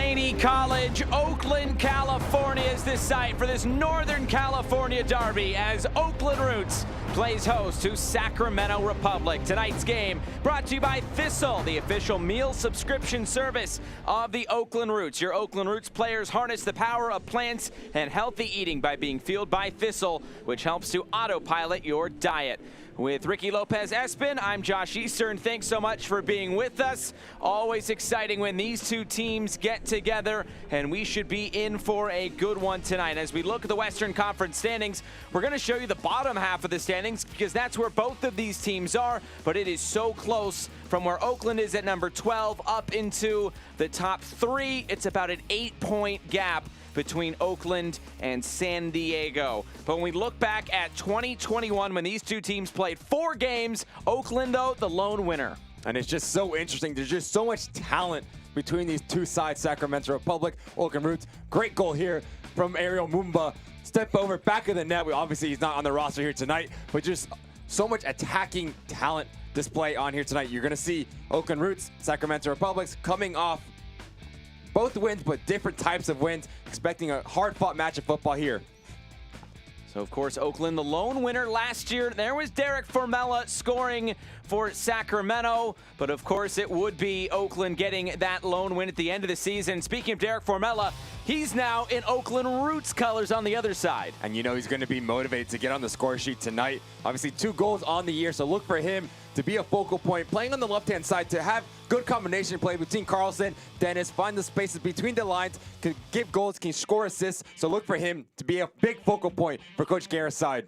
Laney College, Oakland, California is the site for this Northern California derby as Oakland Roots plays host to Sacramento Republic. Tonight's game brought to you by Thistle, the official meal subscription service of the Oakland Roots. Your Oakland Roots players harness the power of plants and healthy eating by being fueled by Thistle, which helps to autopilot your diet. With Ricky Lopez-Espin, I'm Josh Eastern. Thanks so much for being with us. Always exciting when these two teams get together, and we should be in for a good one tonight. As we look at the Western Conference standings, we're going to show you the bottom half of the standings because that's where both of these teams are, but it is so close from where Oakland is at number 12 up into the top 3. It's about an 8-point gap between Oakland and San Diego. But when we look back at 2021, when these two teams played 4 games, Oakland, though, the lone winner. And it's just so interesting. There's just so much talent between these two sides, Sacramento Republic, Oakland Roots. Great goal here from Ariel Mumba. Step over, back of the net. Obviously, he's not on the roster here tonight, but just so much attacking talent display on here tonight. You're going to see Oakland Roots, Sacramento Republics coming off both wins, but different types of wins. Expecting a hard-fought match of football here. So, of course, Oakland, the lone winner last year. There was Derek Formella scoring for Sacramento. But, of course, it would be Oakland getting that lone win at the end of the season. Speaking of Derek Formella, he's now in Oakland Roots colors on the other side. And you know he's going to be motivated to get on the score sheet tonight. Obviously, 2 goals on the year, so look for him to be a focal point, playing on the left-hand side, to have good combination play between Carlson, Dennis, find the spaces between the lines, can give goals, can score assists. So look for him to be a big focal point for Coach Guerra's side.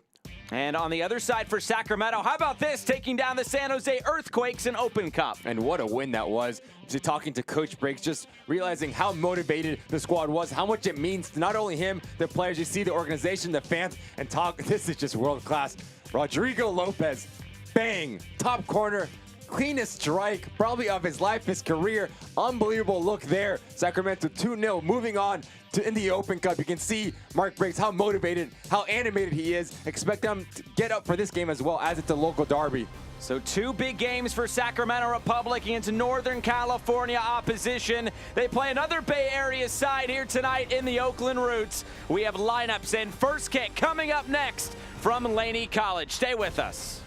And on the other side for Sacramento, how about this, taking down the San Jose Earthquakes in Open Cup? And what a win that was. Just talking to Coach Briggs, just realizing how motivated the squad was, how much it means to not only him, the players, you see the organization, the fans, and talk. This is just world class. Rodrigo Lopez, bang, top corner, cleanest strike probably of his life, his career. Unbelievable look there. Sacramento 2-0, moving on to in the Open Cup. You can see Mark Briggs, how motivated, how animated he is. Expect them to get up for this game as well, as it's a local derby. So 2 big games for Sacramento Republic against Northern California opposition. They play another Bay Area side here tonight in the Oakland Roots. We have lineups and first kick coming up next from Laney College. Stay with us.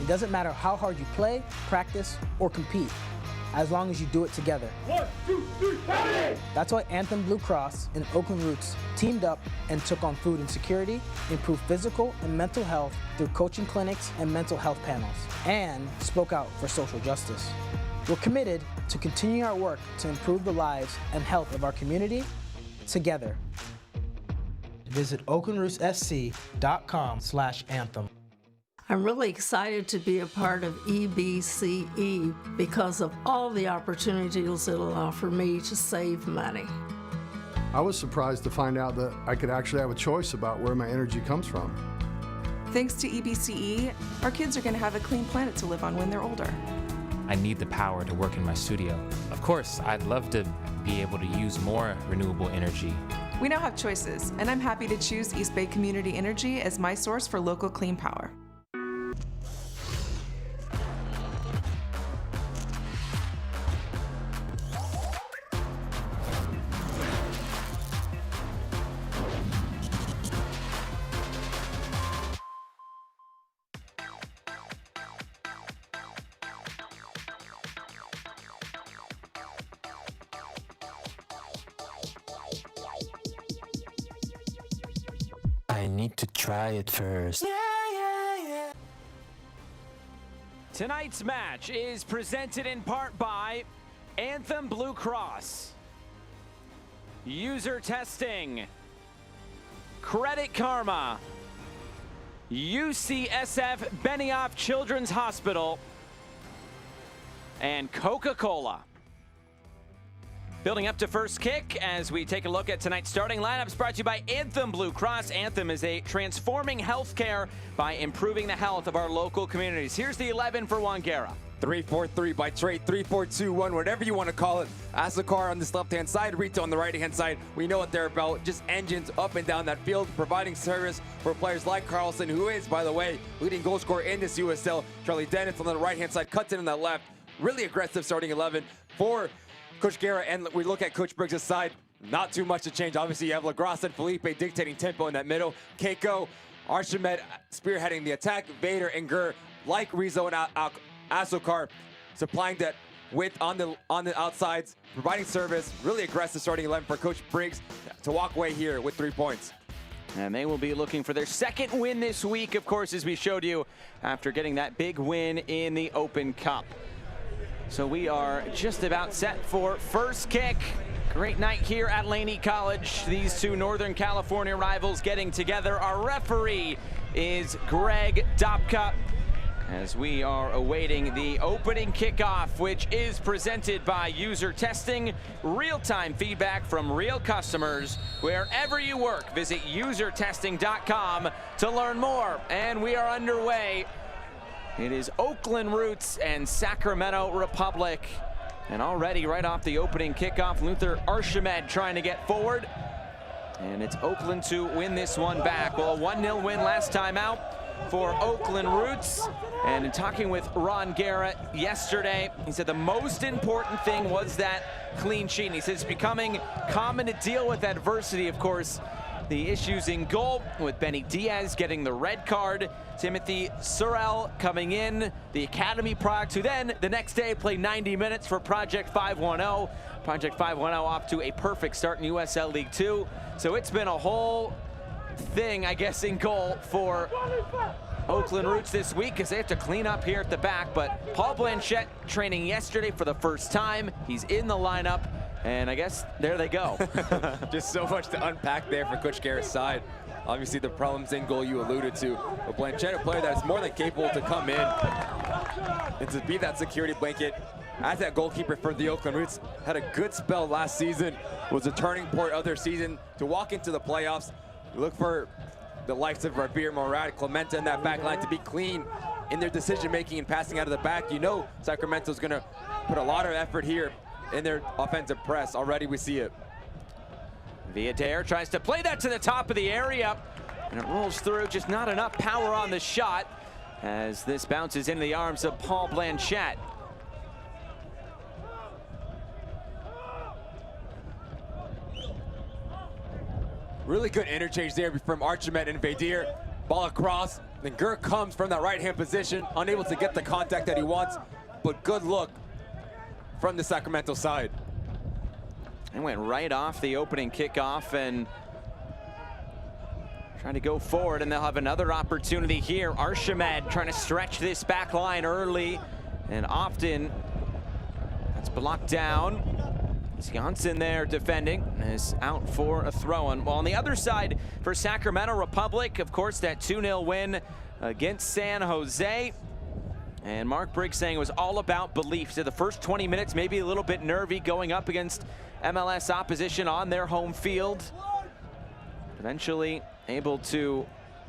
It doesn't matter how hard you play, practice, or compete, as long as you do it together. 1, 2, 3, hey! That's why Anthem Blue Cross and Oakland Roots teamed up and took on food insecurity, improved physical and mental health through coaching clinics and mental health panels, and spoke out for social justice. We're committed to continuing our work to improve the lives and health of our community together. Visit oaklandrootssc.com/anthem. I'm really excited to be a part of EBCE because of all the opportunities it'll offer me to save money. I was surprised to find out that I could actually have a choice about where my energy comes from. Thanks to EBCE, our kids are going to have a clean planet to live on when they're older. I need the power to work in my studio. Of course, I'd love to be able to use more renewable energy. We now have choices, and I'm happy to choose East Bay Community Energy as my source for local clean power. I need to try it first. Tonight's match is presented in part by Anthem Blue Cross, User Testing, Credit Karma, UCSF Benioff Children's Hospital, and Coca-Cola. Building up to first kick as we take a look at tonight's starting lineups, brought to you by Anthem Blue Cross. Anthem is a transforming healthcare by improving the health of our local communities. Here's the 11 for Juan Guerra. 3-4-3 by trade, 3-4-2-1, whatever you want to call it. Asakar on this left-hand side, Rito on the right-hand side. We know what they're about, just engines up and down that field, providing service for players like Carlson, who is, by the way, leading goal scorer in this USL. Charlie Dennis on the right-hand side, cuts in on the left. really aggressive starting 11 for Coach Guerra. And we look at Coach Briggs' side, not too much to change. Obviously, you have LaGrasse and Felipe dictating tempo in that middle. Keiko, Archimed spearheading the attack. Vader and Gur, like Rizzo and Asokar, supplying that width on the outsides, providing service. Really aggressive starting 11 for Coach Briggs to walk away here with 3 points. And they will be looking for their second win this week, of course, as we showed you, after getting that big win in the Open Cup. So we are just about set for first kick. Great night here at Laney College. These two Northern California rivals getting together. Our referee is Greg Dopka, as we are awaiting the opening kickoff, which is presented by User Testing. Real-time feedback from real customers. Wherever you work, visit usertesting.com to learn more. And we are underway. It is Oakland Roots and Sacramento Republic. And already right off the opening kickoff, Luther Archimed trying to get forward. And it's Oakland to win this one back. Well, a 1-0 win last time out for Oakland Roots. And in talking with Ron Guerra yesterday, he said the most important thing was that clean sheet. And he says it's becoming common to deal with adversity, of course. The issues in goal with Benny Diaz getting the red card, Timothy Sorrell coming in, the academy product, who then the next day played 90 minutes for Project 510. Project 510 off to a perfect start in USL League 2. So it's been a whole thing, I guess, in goal for Oakland Roots this week, because they have to clean up here at the back. But Paul Blanchette training yesterday for the first time. He's in the lineup. And I guess there they go. Just so much to unpack there for Coach Guerra's side. Obviously, the problems in goal you alluded to. But Blanchette, a player that is more than capable to come in and to be that security blanket as that goalkeeper for the Oakland Roots. Had a good spell last season. Was a turning point of their season to walk into the playoffs. Look for the likes of Rabir, Morad, Clementa in that back line to be clean in their decision-making and passing out of the back. You know Sacramento's going to put a lot of effort here in their offensive press. Already we see it. Villader tries to play that to the top of the area, and it rolls through. Just not enough power on the shot as this bounces into the arms of Paul Blanchette. Really good interchange there from Archimed and Vadir. Ball across, then Gur comes from that right-hand position, unable to get the contact that he wants, but good look from the Sacramento side. And went right off the opening kickoff and trying to go forward, and they'll have another opportunity here. Archimed trying to stretch this back line early and often. That's blocked down. Janssen there defending, is out for a throw-in. Well, on the other side for Sacramento Republic, of course, that 2-0 win against San Jose. And Mark Briggs saying it was all about belief. So the first 20 minutes, maybe a little bit nervy going up against MLS opposition on their home field. Eventually able to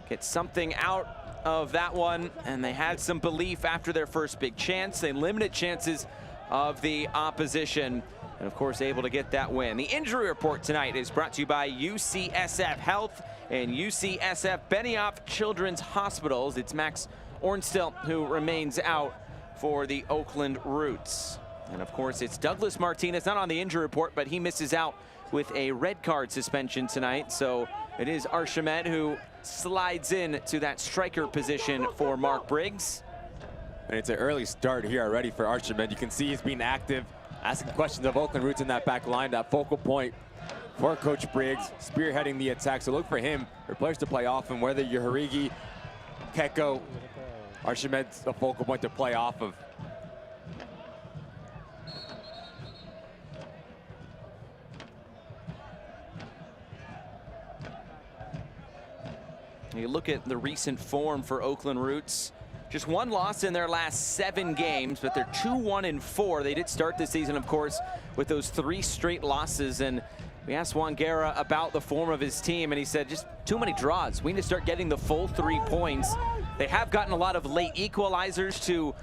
get something out of that one. And they had some belief after their first big chance. They limited chances of the opposition. And of course, able to get that win. The injury report tonight is brought to you by UCSF Health and UCSF Benioff Children's Hospitals. It's Max Ornstill who remains out for the Oakland Roots. And of course, it's Douglas Martinez, not on the injury report, but he misses out with a red card suspension tonight. So it is Archimed who slides in to that striker position for Mark Briggs. And it's an early start here already for Archimed. You can see he's being active, asking questions of Oakland Roots in that back line, that focal point for Coach Briggs, spearheading the attack. So look for him, for players to play off him, whether you're Harigi, Keko, Archimed's a focal point to play off of. You look at the recent form for Oakland Roots. Just one loss in their last 7 games, but they're 2-1-4. They did start the season, of course, with those 3 straight losses. And we asked Juan Guerra about the form of his team, and he said just too many draws. We need to start getting the full 3 points. They have gotten a lot of late equalizers to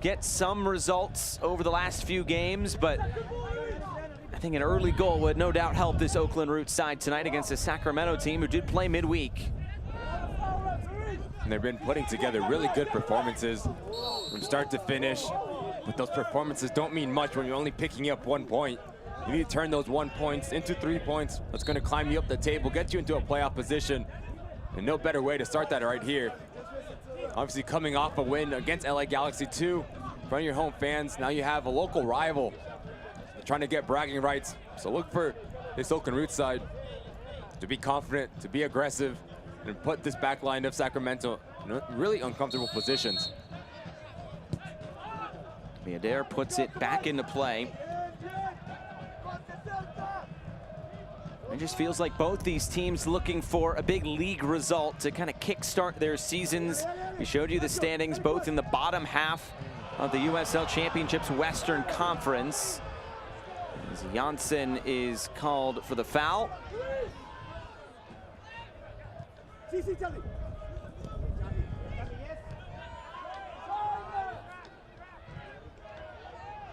get some results over the last few games, but I think an early goal would no doubt help this Oakland Roots side tonight against a Sacramento team who did play midweek. And they've been putting together really good performances from start to finish. But those performances don't mean much when you're only picking up 1 point. You need to turn those 1 points into 3 points. That's going to climb you up the table, get you into a playoff position. And no better way to start that right here. Obviously coming off a win against LA Galaxy 2 in front of your home fans. Now you have a local rival trying to get bragging rights. So look for this Oakland Roots side to be confident, to be aggressive, and put this back line of Sacramento in really uncomfortable positions. Adair puts it back into play. It just feels like both these teams looking for a big league result to kind of kickstart their seasons. We showed you the standings both in the bottom half of the USL Championships Western Conference. As Janssen is called for the foul.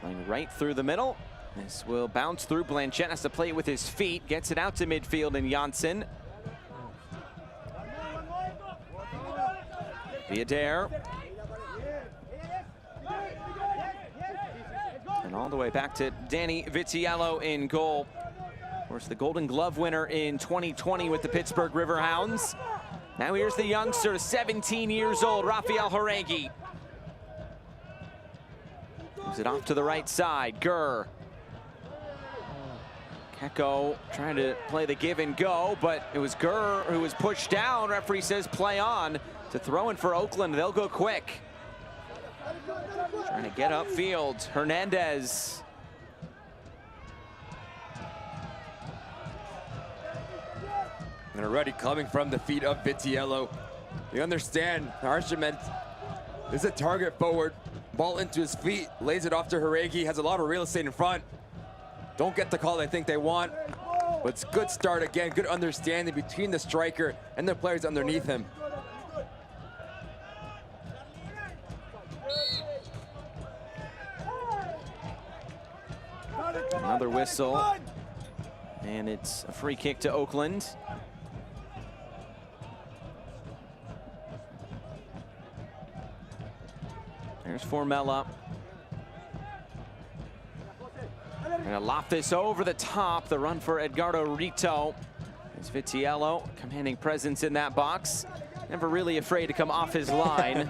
Playing right through the middle. This will bounce through. Blanchett has to play it with his feet. Gets it out to midfield in Janssen. Adair. And all the way back to Danny Vitiello in goal. Of course, the Golden Glove winner in 2020 with the Pittsburgh Riverhounds. Now here's the youngster, 17 years old, Rafael Jauregui. Moves it off to the right side, Gurr. Keko trying to play the give and go, but it was Gurr who was pushed down. Referee says play on to throw in for Oakland. They'll go quick. Trying to get upfield, Hernandez. And already coming from the feet of Vitiello. You understand, Archimed is a target forward. Ball into his feet, lays it off to Jauregui, has a lot of real estate in front. Don't get the call they think they want, but it's a good start again, good understanding between the striker and the players underneath him. Another whistle, and it's a free kick to Oakland. There's Formella. Gonna lop this over the top. The run for Edgardo Rito. It's Vitiello, commanding presence in that box. Never really afraid to come off his line.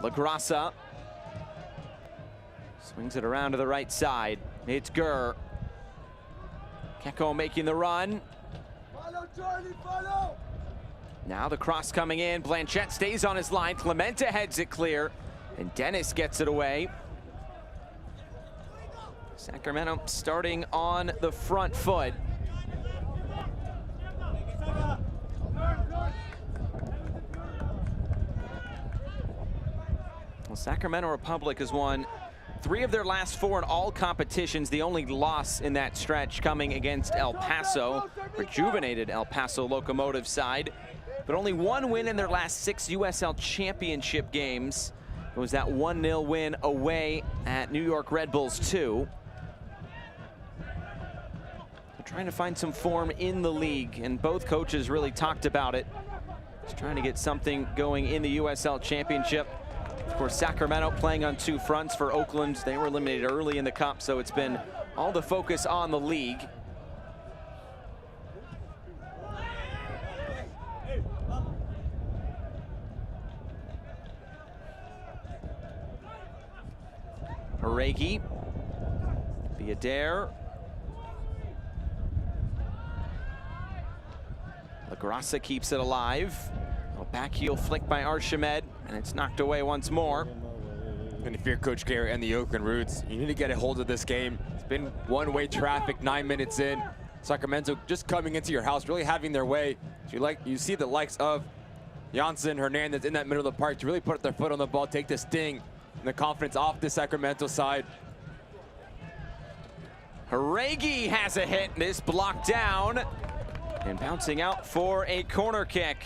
LaGrassa swings it around to the right side. It's Gurr. Keko making the run. Now the cross coming in. Blanchett stays on his line. Clemente heads it clear, and Dennis gets it away. Sacramento starting on the front foot. Well, Sacramento Republic has won 3 of their last 4 in all competitions. The only loss in that stretch coming against El Paso, rejuvenated El Paso Locomotive side. But only 1 win in their last 6 USL Championship games. It was that 1-0 win away at New York Red Bulls 2. They're trying to find some form in the league, and both coaches really talked about it. Just trying to get something going in the USL Championship. Of course, Sacramento playing on 2 fronts for Oakland. They were eliminated early in the cup, so it's been all the focus on the league. Jauregui, Adair. LaGrassa keeps it alive. A back heel flick by Archimed, and it's knocked away once more. And if you're Coach Gary and the Oakland Roots, you need to get a hold of this game. It's been one-way traffic, 9 minutes in. Sacramento just coming into your house, really having their way. So you see the likes of Janssen, Hernandez in that middle of the park to really put their foot on the ball, take the sting and the confidence off the Sacramento side. Jauregui has a hit, this blocked down, and bouncing out for a corner kick.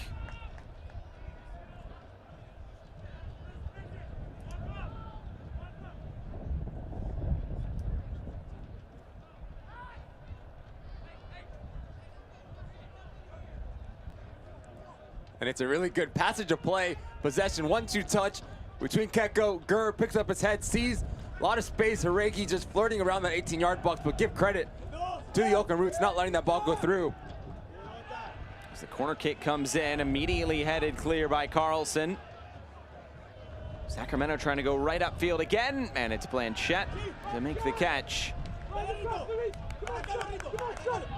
And it's a really good passage of play. Possession, 1-2 touch between Keko. Gurr picks up his head, sees a lot of space. Haregi just flirting around that 18-yard box, but give credit to the Oakland Roots not letting that ball go through. As the corner kick comes in, immediately headed clear by Carlson. Sacramento trying to go right upfield again, and it's Blanchette to make the catch.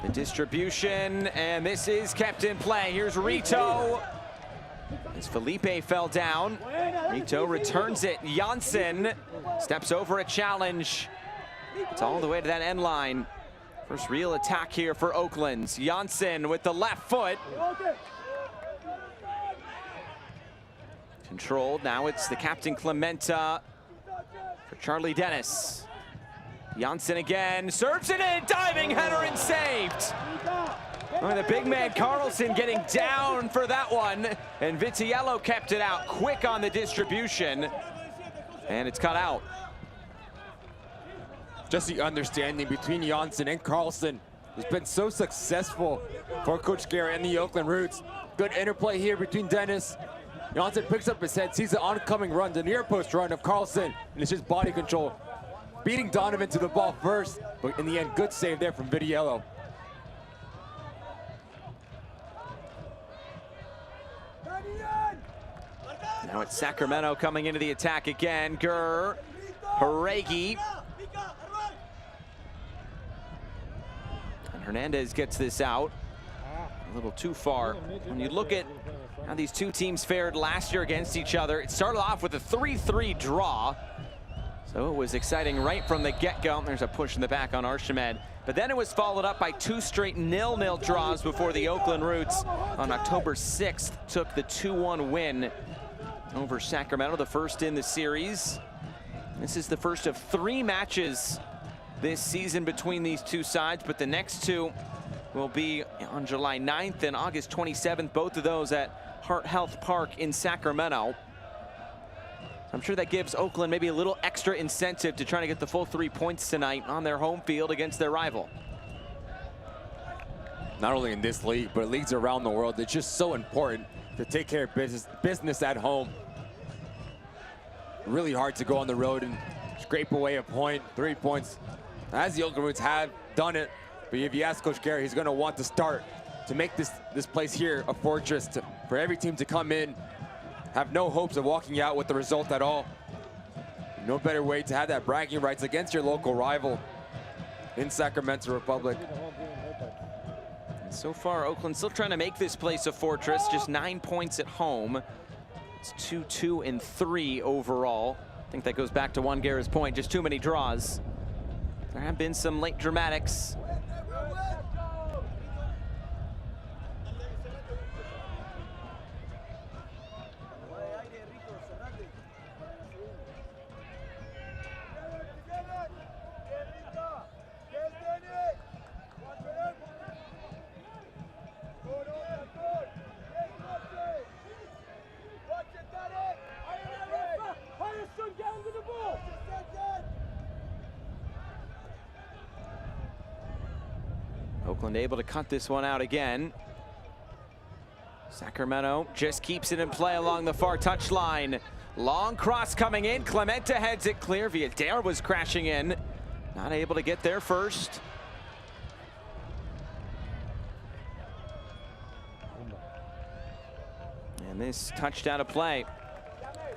The distribution, and this is kept in play. Here's Rito. As Felipe fell down, Rito returns it. Janssen steps over a challenge. It's all the way to that end line. First real attack here for Oakland. Janssen with the left foot. Controlled, now it's the captain Clementa for Charlie Dennis. Janssen again, serves it in, diving header and saved. Oh, the big man Carlson getting down for that one, and Vitiello kept it out quick on the distribution, and it's cut out. Just the understanding between Janssen and Carlson has been so successful for Coach Guerra and the Oakland Roots. Good interplay here between Dennis. Janssen picks up his head, sees the oncoming run, the near post run of Carlson, and it's just body control. Beating Donovan to the ball first, but in the end, good save there from Vitiello. Now it's Sacramento coming into the attack again. Gurr, Haregi. And Hernandez gets this out. A little too far. When you look at how these two teams fared last year against each other, it started off with a 3-3 draw. So it was exciting right from the get-go. There's a push in the back on Archimed. But then it was followed up by 2 straight 0-0 draws before the Oakland Roots on October 6th took the 2-1 win over Sacramento, the first in the series. This is the first of 3 matches this season between these two sides, but the next 2 will be on July 9th and August 27th, both of those at Heart Health Park in Sacramento. I'm sure that gives Oakland maybe a little extra incentive to try to get the full 3 points tonight on their home field against their rival. Not only in this league, but leagues around the world, it's just so important to take care of business at home. Really hard to go on the road and scrape away a point, 3 points, as the Oakland Roots have done it. But if you ask Coach Guerra, he's going to want to start to make this place here a fortress, for every team to come in, have no hopes of walking out with the result at all. No better way to have that bragging rights against your local rival in Sacramento Republic. And so far, Oakland still trying to make this place a fortress, just 9 points at home. It's 2-2-3 overall. I think that goes back to Juan Guerra's point, just too many draws. There have been some late dramatics. Oakland able to cut this one out again. Sacramento just keeps it in play along the far touchline. Long cross coming in. Clementa heads it clear. Villadere was crashing in. Not able to get there first. And this touchdown of play.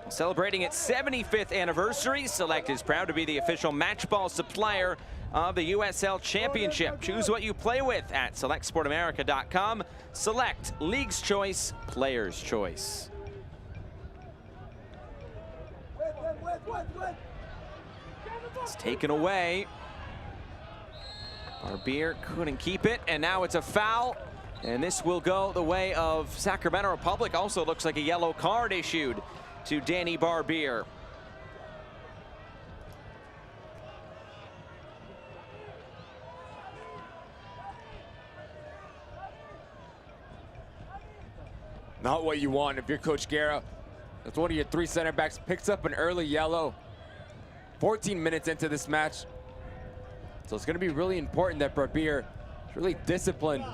Celebrating its 75th anniversary, Select is proud to be the official match ball supplier of the USL Championship. Choose what you play with at selectsportamerica.com. Select, League's choice, player's choice. It's taken away. Barbier couldn't keep it, and now it's a foul. And this will go the way of Sacramento Republic. Also looks like a yellow card issued to Danny Barbier. Not what you want if you're Coach Guerra. That's one of your 3 center backs, picks up an early yellow. 14 minutes into this match. So it's going to be really important that Barbier is really disciplined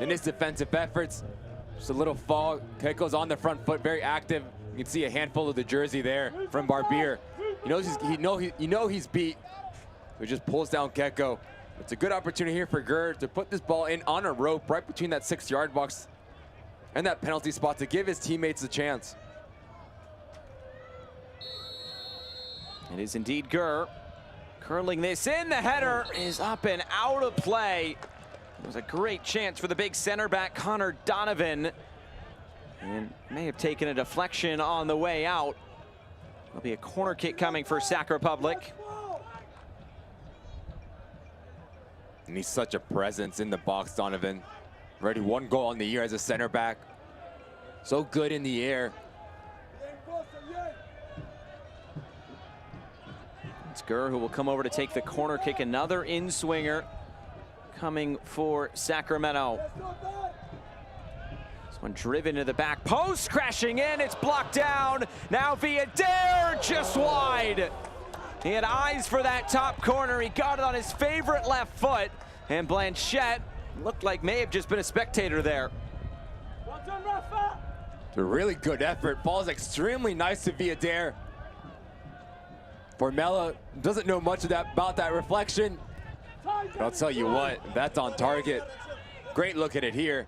in his defensive efforts. Just a little fall. Keiko's on the front foot, very active. You can see a handful of the jersey there from Barbier. You know he's beat. So he just pulls down Keiko. It's a good opportunity here for Gerd to put this ball in on a rope right between that 6-yard box and that penalty spot to give his teammates a chance. It is indeed Gerd. Curling this in, the header is up and out of play. It was a great chance for the big center back, Connor Donovan. And may have taken a deflection on the way out. There'll be a corner kick coming for Sac Republic. And he's such a presence in the box, Donovan. Already 1 goal on the year as a center back. So good in the air. It's Gurr who will come over to take the corner kick. Another in-swinger coming for Sacramento. This one driven to the back post, crashing in, it's blocked down. Now Villader just wide. He had eyes for that top corner. He got it on his favorite left foot. And Blanchette looked like may have just been a spectator there. It's a really good effort. Ball's extremely nice to Villader. Formella doesn't know much about that reflection. But I'll tell you what, that's on target. Great look at it here.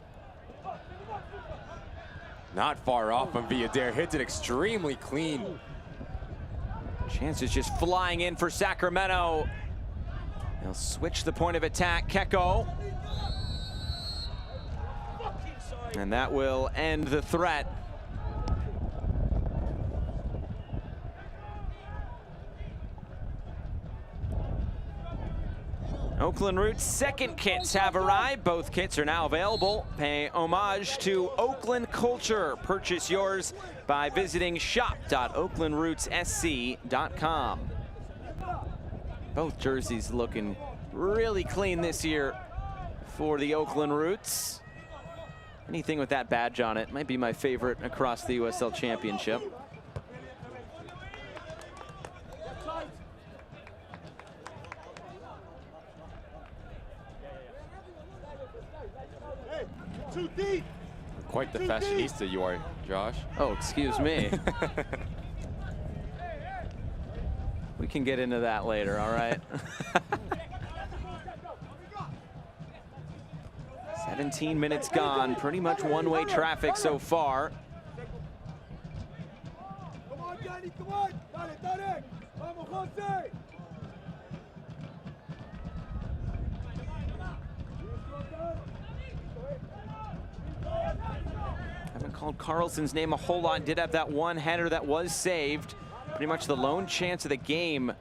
Not far off from Villader. Hits it extremely clean. Chances just flying in for Sacramento. They'll switch the point of attack. Keiko. And that will end the threat. Oakland Roots second kits have arrived. Both kits are now available. Pay homage to Oakland culture. Purchase yours by visiting shop.oaklandrootssc.com. Both jerseys looking really clean this year for the Oakland Roots. Anything with that badge on it might be my favorite across the USL Championship. Quite the fashionista you are, Josh. Oh, excuse me. We can get into that later, all right? 17 minutes gone, pretty much one-way traffic so far. Come on, Danny, come on. Dale. Vamos, Jose. Haven't called Carlson's name a whole lot. Did have that one header that was saved. Pretty much the lone chance of the game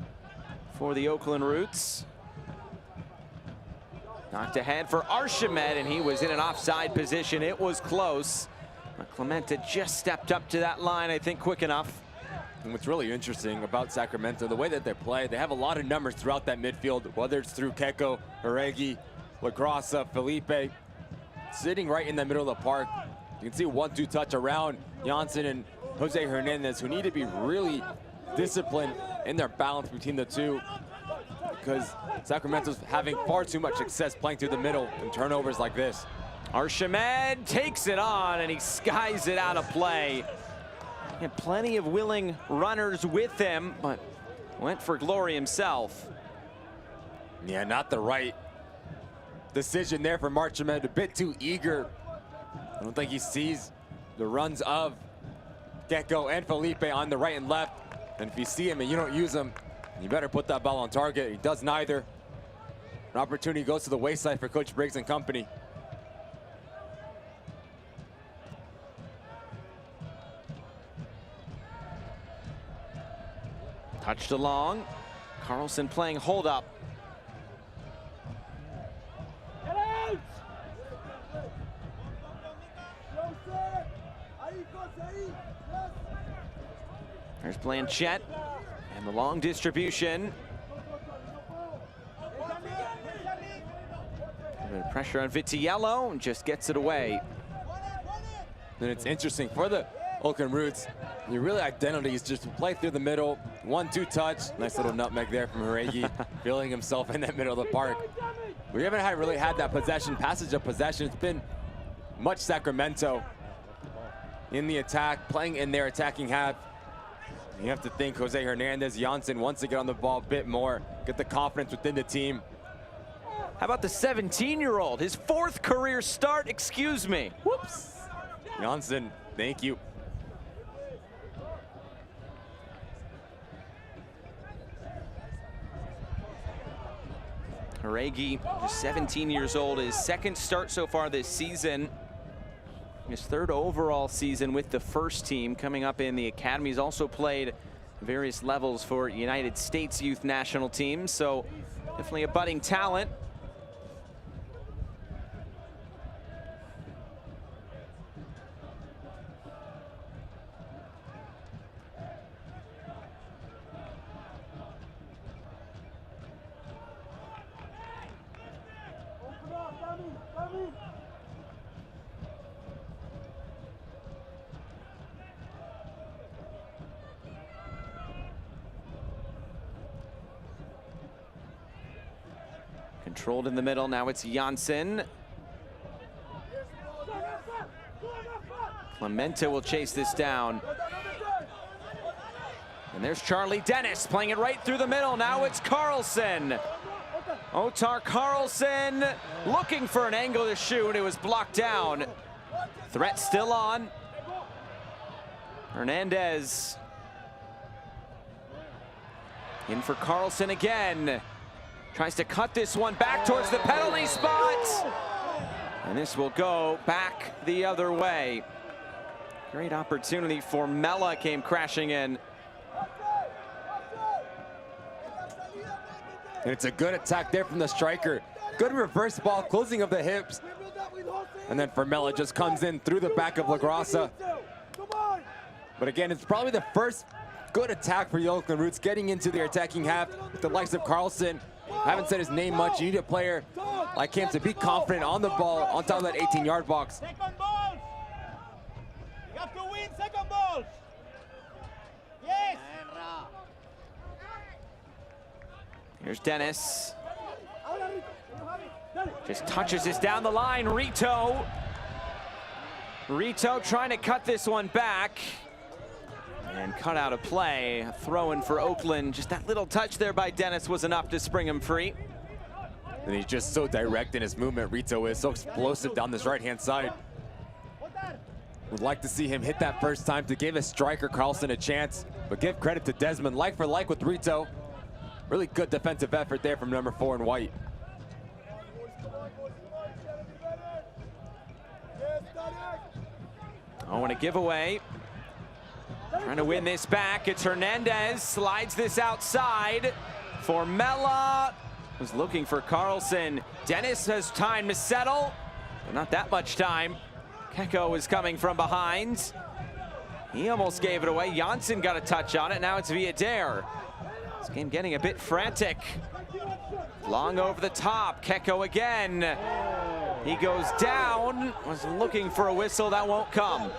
for the Oakland Roots. Knocked ahead for Archimed, and he was in an offside position. It was close. But Clemente just stepped up to that line, I think, quick enough. And what's really interesting about Sacramento, the way that they play, they have a lot of numbers throughout that midfield, whether it's through Keiko, Oregi, LaGrassa, Felipe, sitting right in the middle of the park. You can see 1-2 touch around Janssen and Jose Hernandez, who need to be really disciplined in their balance between the two, because Sacramento's having far too much success playing through the middle in turnovers like this. Archimed takes it on, and he skies it out of play. He had plenty of willing runners with him, but went for glory himself. Yeah, not the right decision there for Archimed. A bit too eager. I don't think he sees the runs of Keiko and Felipe on the right and left. And if you see him and you don't use him, you better put that ball on target. He does neither. An opportunity goes to the wayside for Coach Briggs and company. Touched along. Carlson playing hold up. There's Blanchette and the long distribution. A bit of pressure on Vitiello and just gets it away. And it's interesting for the Oakland Roots. Your really identity is just to play through the middle, 1-2 touch. Nice little nutmeg there from Oregi, feeling himself in that middle of the park. We haven't really had that passage of possession. It's been much Sacramento. in the attack, playing in their attacking half. You have to think Jose Hernandez, Janssen wants to get on the ball a bit more, get the confidence within the team. How about the 17-year-old? His 4th career start, excuse me. Whoops. Janssen, thank you. Haregi, just 17 years old, his 2nd start so far this season. His 3rd overall season with the first team, coming up in the academy. He's also played various levels for United States youth national teams, so definitely a budding talent. Controlled in the middle, now it's Janssen. Clemente will chase this down. And there's Charlie Dennis playing it right through the middle. Now it's Carlson. Otar Carlson looking for an angle to shoot. It was blocked down. Threat still on. Hernandez. In for Carlson again. Tries to cut this one back towards the penalty spot. And this will go back the other way. Great opportunity. Formella came crashing in. And it's a good attack there from the striker. Good reverse ball, closing of the hips. And then Formella just comes in through the back of LaGrassa. But again, it's probably the first good attack for the Oakland Roots, getting into their attacking half with the likes of Carlson. I haven't said his name much. You need a player like him to be confident on the ball, on top of that 18-yard box. Second balls. You have to win second balls. Yes. Here's Dennis. Just touches this down the line. Rito trying to cut this one back. And cut out of play. Throw in for Oakland. Just that little touch there by Dennis was enough to spring him free. And he's just so direct in his movement, Rito is. So explosive down this right-hand side. Would like to see him hit that first time to give his striker Carlson a chance. But give credit to Desmond, like for like with Rito. Really good defensive effort there from number 4 in white. Oh, and a giveaway. Trying to win this back. It's Hernandez. Slides this outside. Formella was looking for Carlson. Dennis has time to settle, but not that much time. Keko is coming from behind. He almost gave it away. Janssen got a touch on it. Now it's Villadere. This game getting a bit frantic. Long over the top. Keko again. He goes down. Was looking for a whistle. That won't come.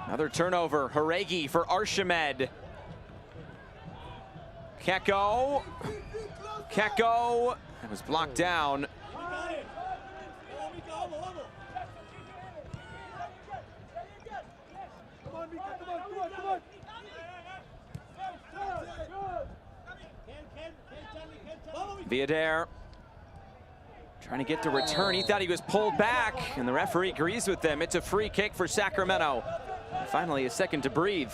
Another turnover. Haregi for Archimed. Keko. That was blocked down. Villadere trying to get the return. He thought he was pulled back, and the referee agrees with them. It's a free kick for Sacramento. Finally, a second to breathe.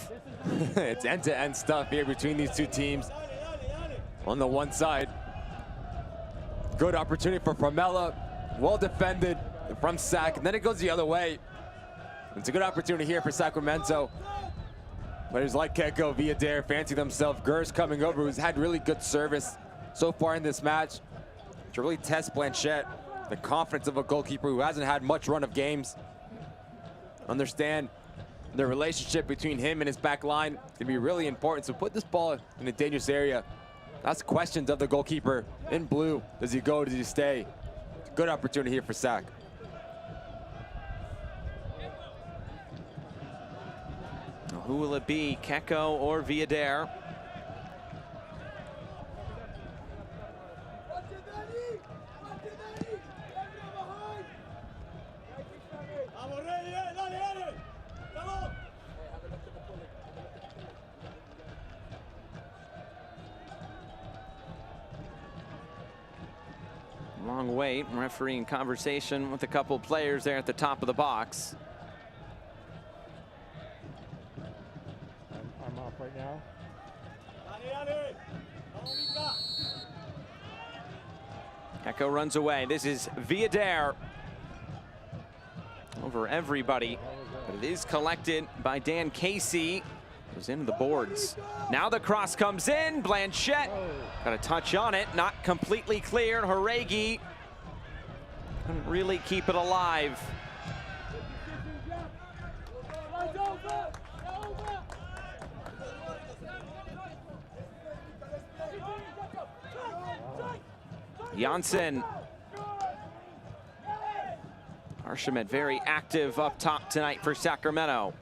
It's end-to-end stuff here between these two teams. On the one side, good opportunity for Formella. Well defended from Sac, and then it goes the other way. It's a good opportunity here for Sacramento. Players like Keko, Villadere fancy themselves. Gers coming over, who's had really good service so far in this match to really test Blanchette, the confidence of a goalkeeper who hasn't had much run of games. Understand the relationship between him and his back line can be really important. So put this ball in a dangerous area. That's questions of the goalkeeper in blue. Does he go, does he stay? Good opportunity here for Sac. Who will it be, Keko or Villadere? Long wait, referee in conversation with a couple players there at the top of the box. I'm off right now. Echo runs away. This is Villader over everybody, but it is collected by Dan Casey. Goes into the boards. Now the cross comes in. Blanchette got a touch on it, not completely cleared. Horegi couldn't really keep it alive. Janssen. Archimed very active up top tonight for Sacramento.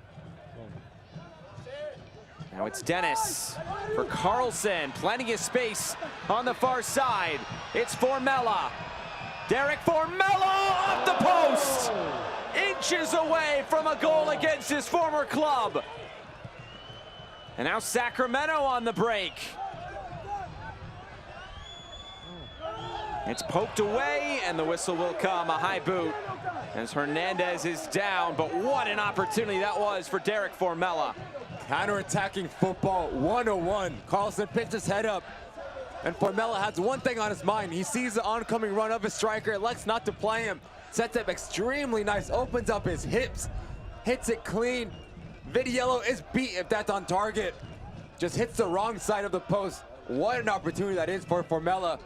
Now it's Dennis for Carlson. Plenty of space on the far side. It's Formella. Derek Formella off the post. Inches away from a goal against his former club. And now Sacramento on the break. It's poked away, and the whistle will come, a high boot, as Hernandez is down. But what an opportunity that was for Derek Formella. Counter-attacking football 101. Carlson picks his head up, and Formella has one thing on his mind. He sees the oncoming run of his striker, elects not to play him. Sets up extremely nice, opens up his hips, hits it clean. Vidiello is beat if that's on target. Just hits the wrong side of the post. What an opportunity that is for Formella.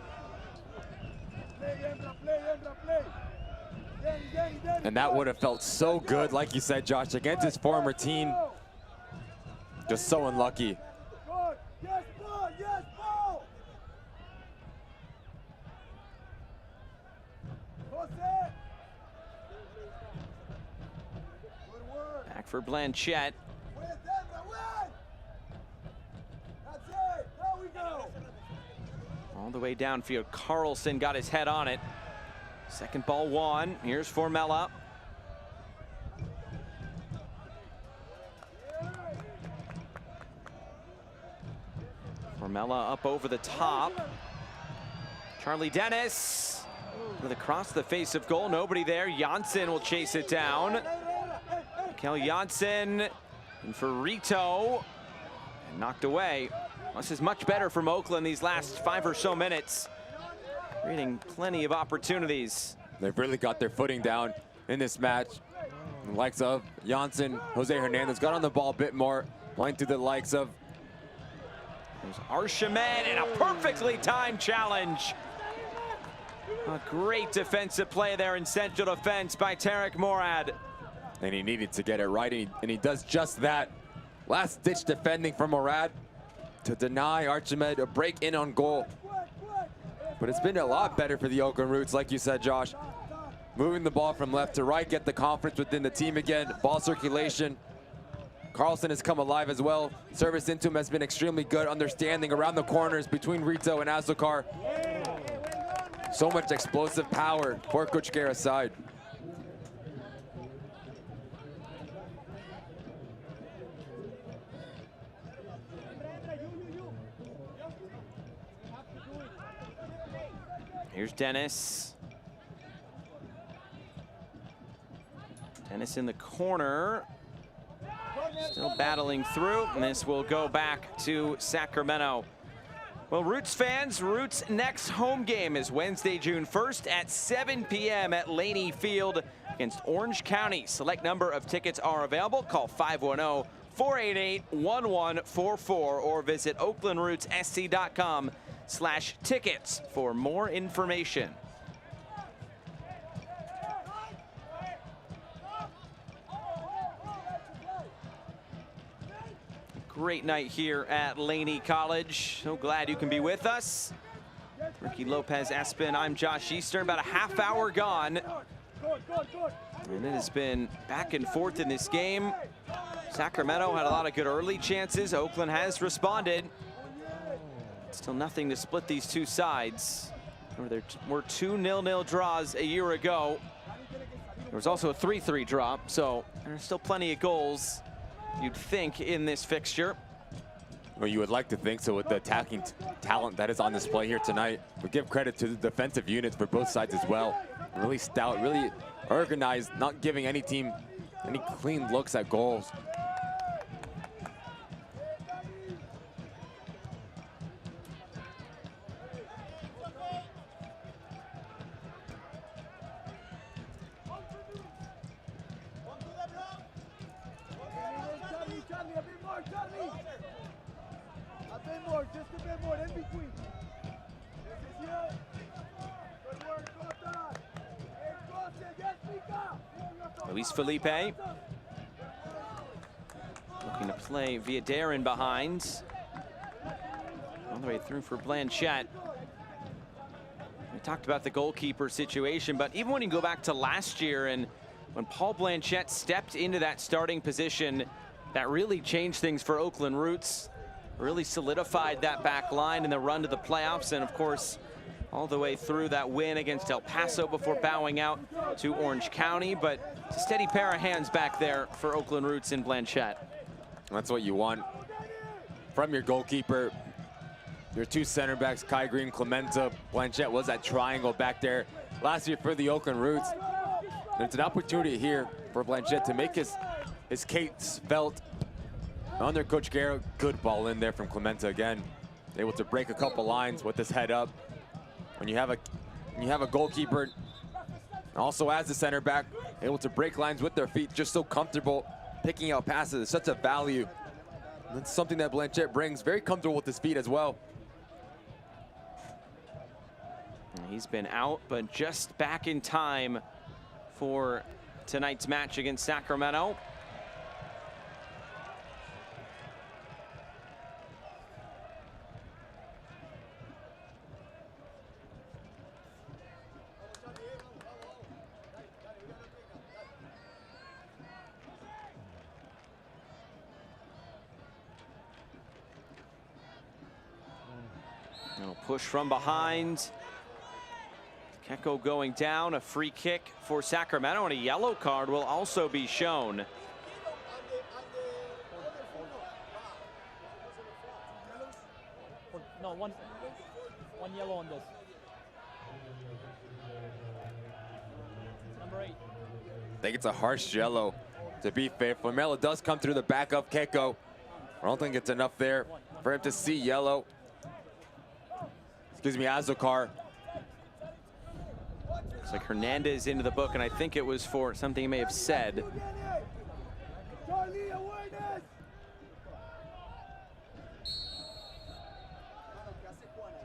And that would have felt so good, like you said, Josh, against his former team. Just so unlucky. Back for Blanchette. All the way downfield. Carlson got his head on it. Second ball won. Here's Formella. Formella up over the top. Charlie Dennis with a cross the face of goal. Nobody there. Janssen will chase it down. Kel Janssen and for Rito. And knocked away. This is much better from Oakland these last 5 or so minutes. Creating plenty of opportunities. They've really got their footing down in this match. The likes of Janssen, Jose Hernandez got on the ball a bit more, playing to the likes of there's Archimed and a perfectly timed challenge. A great defensive play there in central defense by Tarek Morad. And he needed to get it right, and he does just that. Last-ditch defending from Morad to deny Archimed a break in on goal. But it's been a lot better for the Oakland Roots, like you said, Josh. Moving the ball from left to right, get the confidence within the team again. Ball circulation. Carlson has come alive as well. Service into him has been extremely good. Understanding around the corners between Rito and Azokar. So much explosive power for Coach Guerra's side. Here's Dennis. Dennis in the corner. Still battling through, and this will go back to Sacramento. Well, Roots fans, Roots' next home game is Wednesday, June 1st at 7 p.m. at Laney Field against Orange County. Select number of tickets are available. Call 510-488-1144 or visit oaklandrootssc.com/tickets for more information. Great night here at Laney College. So glad you can be with us. Ricky Lopez Espin, I'm Josh Eastern. About a half hour gone. And it has been back and forth in this game. Sacramento had a lot of good early chances. Oakland has responded. Still nothing to split these two sides. There were 2 0-0 draws a year ago. There was also a 3-3 draw, so there's still plenty of goals, you'd think, in this fixture. Well, you would like to think so with the attacking talent that is on display here tonight. But give credit to the defensive units for both sides as well. Really stout, really organized, not giving any team any clean looks at goals. Just a bit more in between. Luis Felipe looking to play via Darren behind. All the way through for Blanchette. We talked about the goalkeeper situation, but even when you go back to last year and when Paul Blanchette stepped into that starting position, that really changed things for Oakland Roots. Really solidified that back line in the run to the playoffs, and of course, all the way through that win against El Paso before bowing out to Orange County. But it's a steady pair of hands back there for Oakland Roots in Blanchette. That's what you want from your goalkeeper. Your two center backs, Kai Green, Clementa. Blanchette was that triangle back there last year for the Oakland Roots. And it's an opportunity here for Blanchette to make his case felt under Coach Garrett. Good ball in there from Clementa again. Able to break a couple lines with his head up. When you have a goalkeeper, also as the center back, able to break lines with their feet, just so comfortable picking out passes. It's such a value. That's something that Blanchette brings. Very comfortable with his feet as well. He's been out, but just back in time for tonight's match against Sacramento. Push from behind. Keko going down, a free kick for Sacramento, and a yellow card will also be shown. No, one yellow on this. Number 8. I think it's a harsh yellow, to be fair. Formella does come through the back of Keko. I don't think it's enough there for him to see yellow. Excuse me, Azokar. Looks like Hernandez into the book, and I think it was for something he may have said.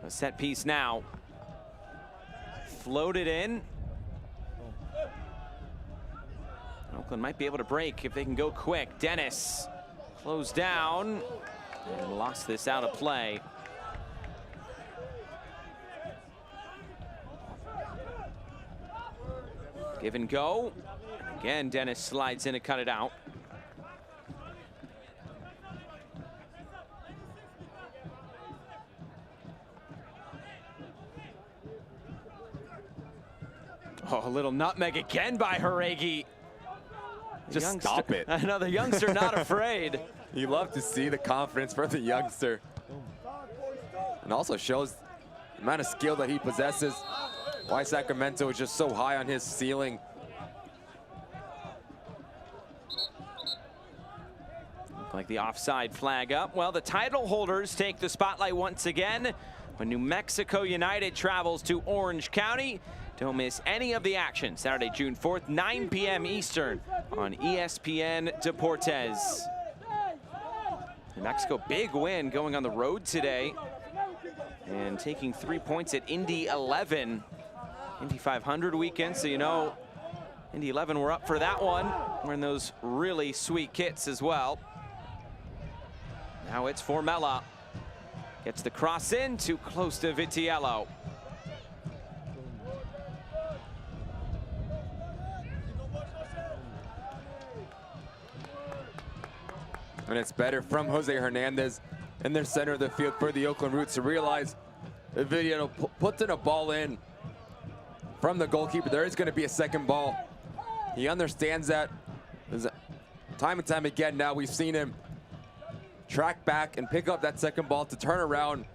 A set piece now. Floated in. Oakland might be able to break if they can go quick. Dennis closed down and lost this out of play. Give and go. Again, Dennis slides in to cut it out. Oh, a little nutmeg again by Haregi. Just stop it. Another youngster not afraid. You love to see the confidence from the youngster. And also shows the amount of skill that he possesses. Why Sacramento is just so high on his ceiling. Look like the offside flag up. Well, the title holders take the spotlight once again when New Mexico United travels to Orange County. Don't miss any of the action. Saturday, June 4th, 9 p.m. Eastern on ESPN Deportes. New Mexico, big win going on the road today and taking 3 points at Indy 11. Indy 500 weekend, so you know Indy 11 were up for that one. Wearing those really sweet kits as well. Now it's Formella. Gets the cross in, too close to Vitiello. And it's better from Jose Hernandez in their center of the field for the Oakland Roots to realize the video puts in a ball in from the goalkeeper. There is going to be a second ball. He understands that. Time and time again now we've seen him track back and pick up that second ball to turn around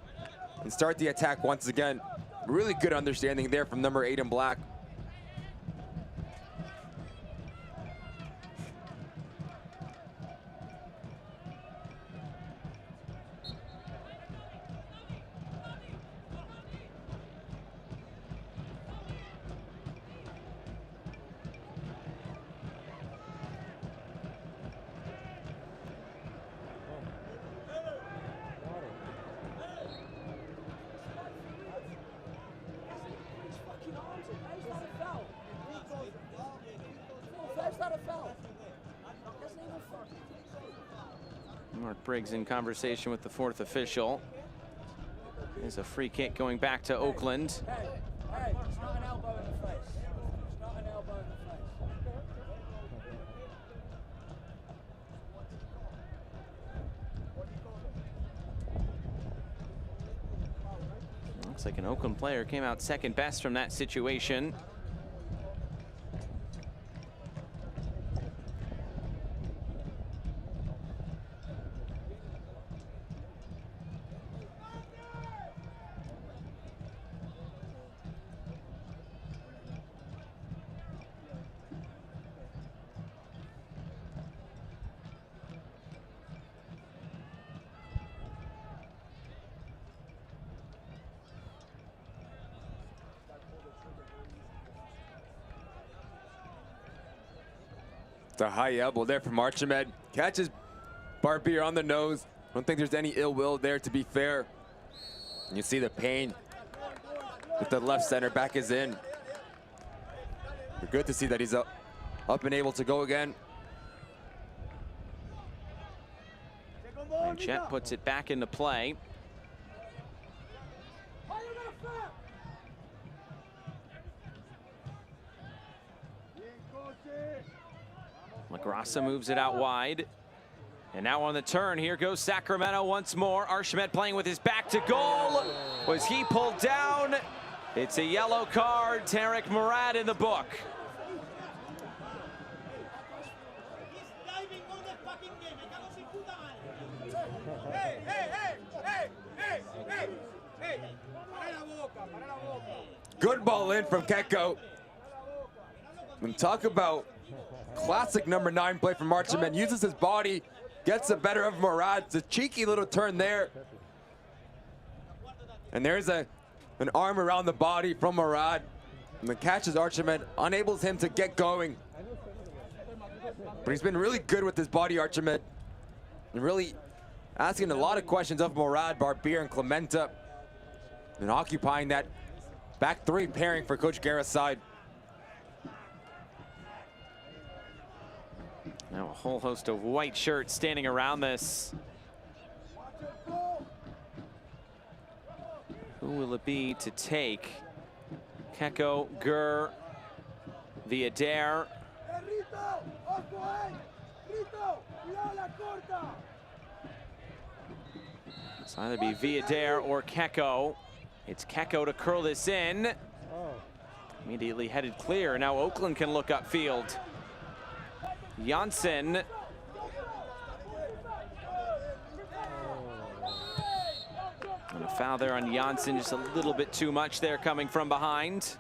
and start the attack once again. Really good understanding there from number 8 in black. Mark Briggs in conversation with the 4th official. There's a free kick going back to Oakland. Hey, it's not an elbow in the face. It's not an elbow in the face. Looks like an Oakland player came out second best from that situation. The high elbow there from Archimed. Catches Barbier on the nose. I don't think there's any ill will there, to be fair. And you see the pain with the left center back is in. You're good to see that he's up and able to go again. And Chet puts it back into play. LaGrassa moves it out wide. And now on the turn, here goes Sacramento once more. Archimed playing with his back to goal. Was he pulled down? It's a yellow card. Tarek Murad in the book. Good ball in from Keko. And talk about classic number 9 play from Archimed. Uses his body, gets the better of Murad. It's a cheeky little turn there. And there's an arm around the body from Murad. And the catch is Archimed, enables him to get going. But he's been really good with his body, Archimed. And really asking a lot of questions of Murad, Barbier, and Clementa. And occupying that back 3 pairing for Coach Guerra's side. Now a whole host of white shirts standing around this. Who will it be to take? Keko, Gur, the Adair. It's either be Viadair or Keko. It's Keko to curl this in. Immediately headed clear. Now Oakland can look upfield. Janssen. And a foul there on Janssen, just a little bit too much there coming from behind.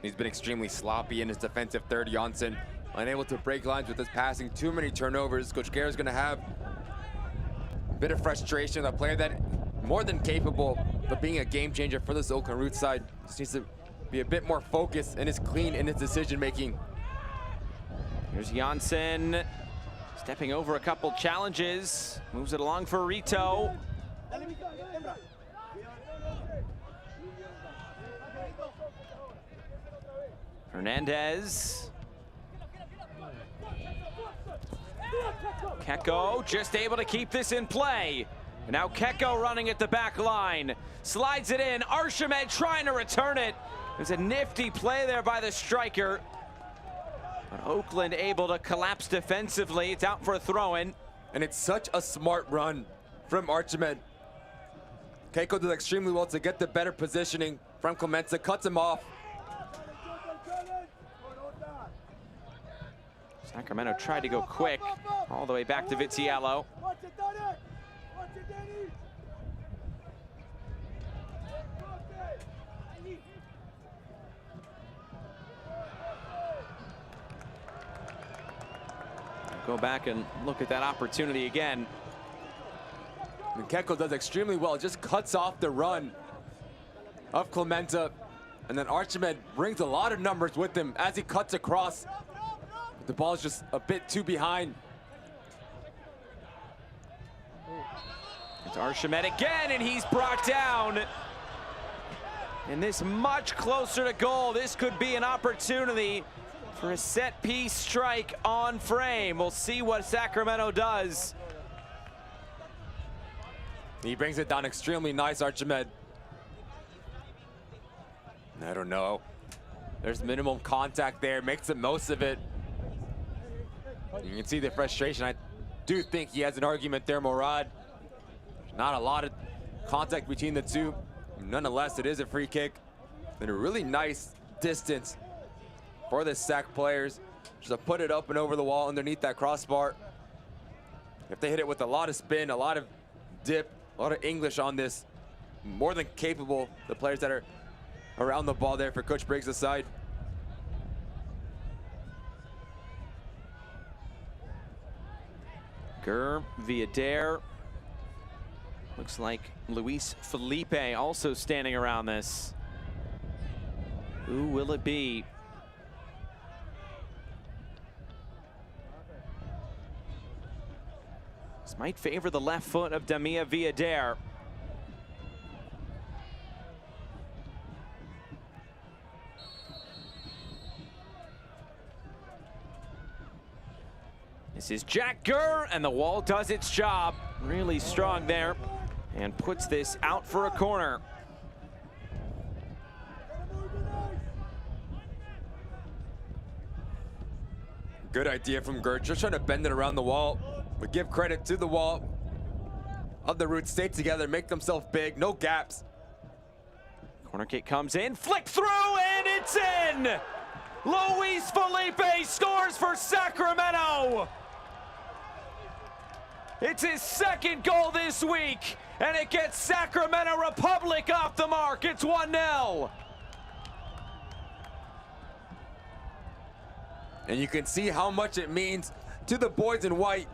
He's been extremely sloppy in his defensive third, Janssen. Unable to break lines with his passing, too many turnovers. Coach Guerra's gonna have a bit of frustration. A player that more than capable of being a game changer for this Oakland Roots side. Just needs to be a bit more focused and is clean in his decision making. Here's Janssen stepping over a couple challenges. Moves it along for Rito. Hernandez. Keko just able to keep this in play. And now Keko running at the back line. Slides it in. Archimed trying to return it. There's a nifty play there by the striker. But Oakland able to collapse defensively. It's out for a throw-in. And it's such a smart run from Archimed. Keko did extremely well to get the better positioning from Clemenza, cuts him off. Sacramento tried to go quick all the way back to Vitiello. Watch it, Danny! Watch it, Danny! Go back and look at that opportunity again. And Keko does extremely well, just cuts off the run of Clementa. And then Archimed brings a lot of numbers with him as he cuts across. The ball is just a bit too behind. It's Archimed again, and he's brought down. And this much closer to goal. This could be an opportunity for a set piece strike on frame. We'll see what Sacramento does. He brings it down extremely nice, Archimed. I don't know. There's minimum contact there, makes the most of it. You can see the frustration. I do think he has an argument there, Morad. Not a lot of contact between the two. Nonetheless, it is a free kick. And a really nice distance for the Sac players. Just to put it up and over the wall underneath that crossbar. If they hit it with a lot of spin, a lot of dip, a lot of English on this, more than capable, the players that are around the ball there for Coach Briggs' side. Gur, Viader. Looks like Luis Felipe also standing around this. Who will it be? This might favor the left foot of Damia Viader. This is Jack Gur, and the wall does its job. Really strong there, and puts this out for a corner. Good idea from Gur, just trying to bend it around the wall. But give credit to the wall of the Roots. Stay together, make themselves big, no gaps. Corner kick comes in, flick through, and it's in! Luis Felipe scores for Sacramento! It's his second goal this week, and it gets Sacramento Republic off the mark. It's 1-0. And you can see how much it means to the boys in white.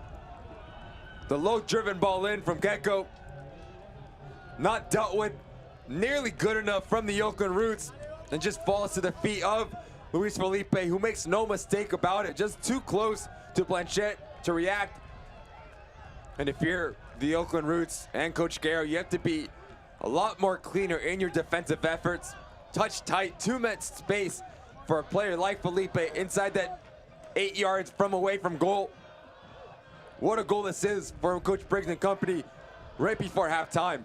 The low-driven ball in from Keko. Not dealt with nearly good enough from the Oakland Roots, and just falls to the feet of Luis Felipe, who makes no mistake about it. Just too close to Blanchette to react. And if you're the Oakland Roots and Coach Guerrero, you have to be a lot more cleaner in your defensive efforts. Touch tight, 2-minute space for a player like Felipe inside that 8 yards from away from goal. What a goal this is for Coach Briggs and company right before halftime.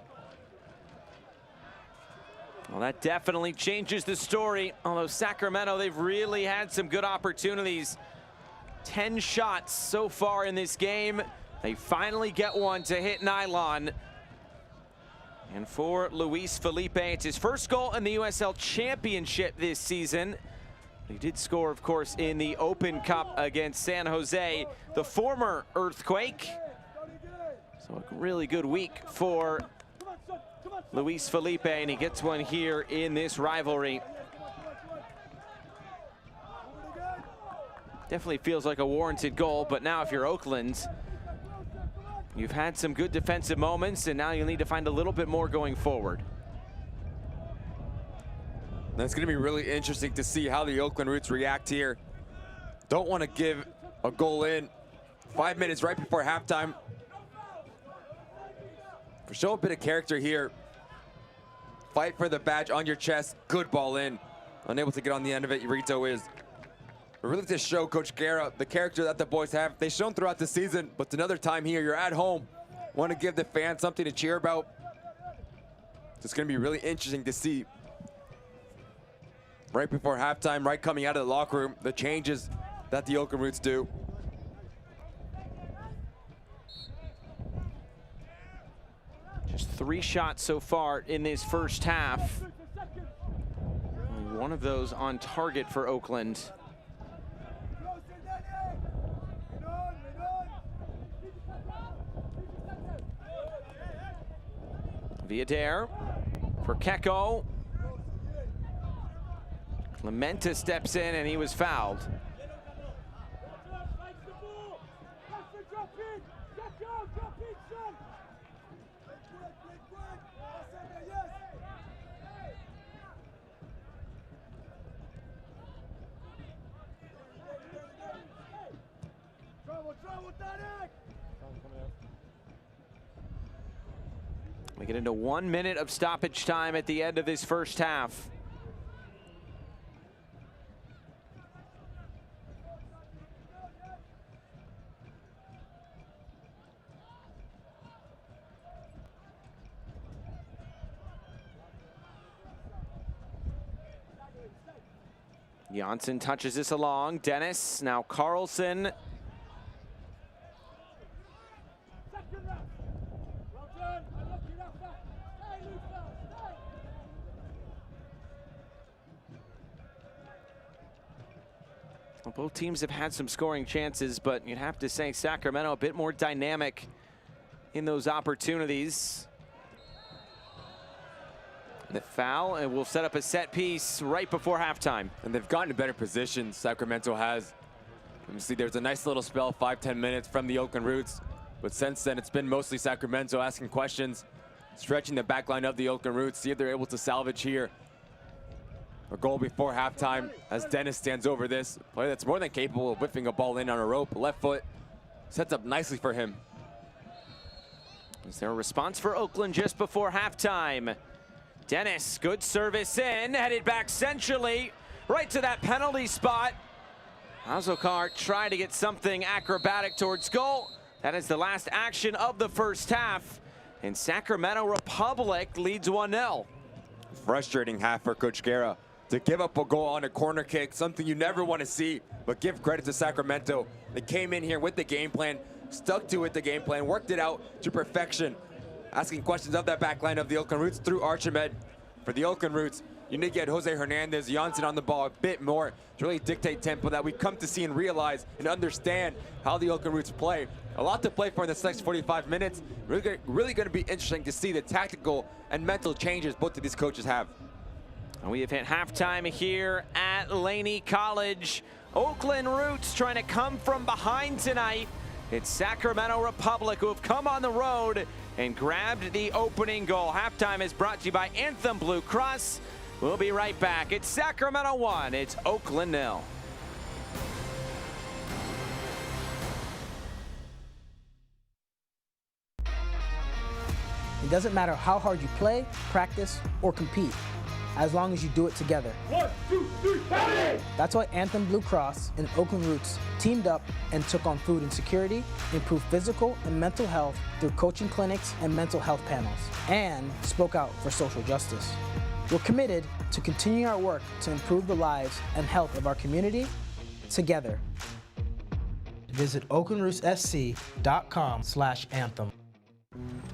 Well, that definitely changes the story. Although Sacramento, they've really had some good opportunities. 10 shots so far in this game. They finally get one to hit nylon. And for Luis Felipe, it's his first goal in the USL Championship this season. He did score, of course, in the Open Cup against San Jose, the former Earthquake. So a really good week for Luis Felipe, and he gets one here in this rivalry. Definitely feels like a warranted goal, but now if you're Oakland, you've had some good defensive moments, and now you'll need to find a little bit more going forward. That's going to be really interesting to see how the Oakland Roots react here. Don't want to give a goal in 5 minutes right before halftime. Show a bit of character here. Fight for the badge on your chest. Good ball in. Unable to get on the end of it, Rito is. But really to show Coach Guerra the character that the boys have. They've shown throughout the season, but another time here, you're at home. Want to give the fans something to cheer about. It's going to be really interesting to see right before halftime, right coming out of the locker room, the changes that the Oakland Roots do. Just 3 shots so far in this first half. Only one of those on target for Oakland. Viader for Keko. Clementa steps in and he was fouled. We get into 1 minute of stoppage time at the end of this first half. Janssen touches this along. Dennis, now Carlson. Well, both teams have had some scoring chances, but you'd have to say Sacramento a bit more dynamic in those opportunities. The foul, and will set up a set piece right before halftime. And they've gotten a better position, Sacramento has. Let me see, there's a nice little spell, 5-10 minutes from the Oakland Roots. But since then, it's been mostly Sacramento asking questions, stretching the back line of the Oakland Roots, see if they're able to salvage here. A goal before halftime as Dennis stands over this. A player that's more than capable of whipping a ball in on a rope. Left foot sets up nicely for him. Is there a response for Oakland just before halftime? Dennis, good service in, headed back centrally, right to that penalty spot. Azokar trying to get something acrobatic towards goal. That is the last action of the first half. And Sacramento Republic leads 1-0. Frustrating half for Coach Guerra. To give up a goal on a corner kick, something you never want to see, but give credit to Sacramento. They came in here with the game plan, stuck to it, the game plan, worked it out to perfection. Asking questions of that back line of the Oakland Roots through Archimed. For the Oakland Roots, you need to get Jose Hernandez, Janssen on the ball a bit more to really dictate tempo that we've come to see and realize and understand how the Oakland Roots play. A lot to play for in this next 45 minutes. Really going to be interesting to see the tactical and mental changes both of these coaches have. And we have hit halftime here at Laney College. Oakland Roots trying to come from behind tonight. It's Sacramento Republic who have come on the road and grabbed the opening goal. Halftime is brought to you by Anthem Blue Cross. We'll be right back. It's Sacramento 1, it's Oakland 0. It doesn't matter how hard you play, practice, or compete, as long as you do it together. 1, 2, 3, party! That's why Anthem Blue Cross and Oakland Roots teamed up and took on food insecurity, improved physical and mental health through coaching clinics and mental health panels, and spoke out for social justice. We're committed to continuing our work to improve the lives and health of our community together. Visit oaklandrootssc.com/anthem.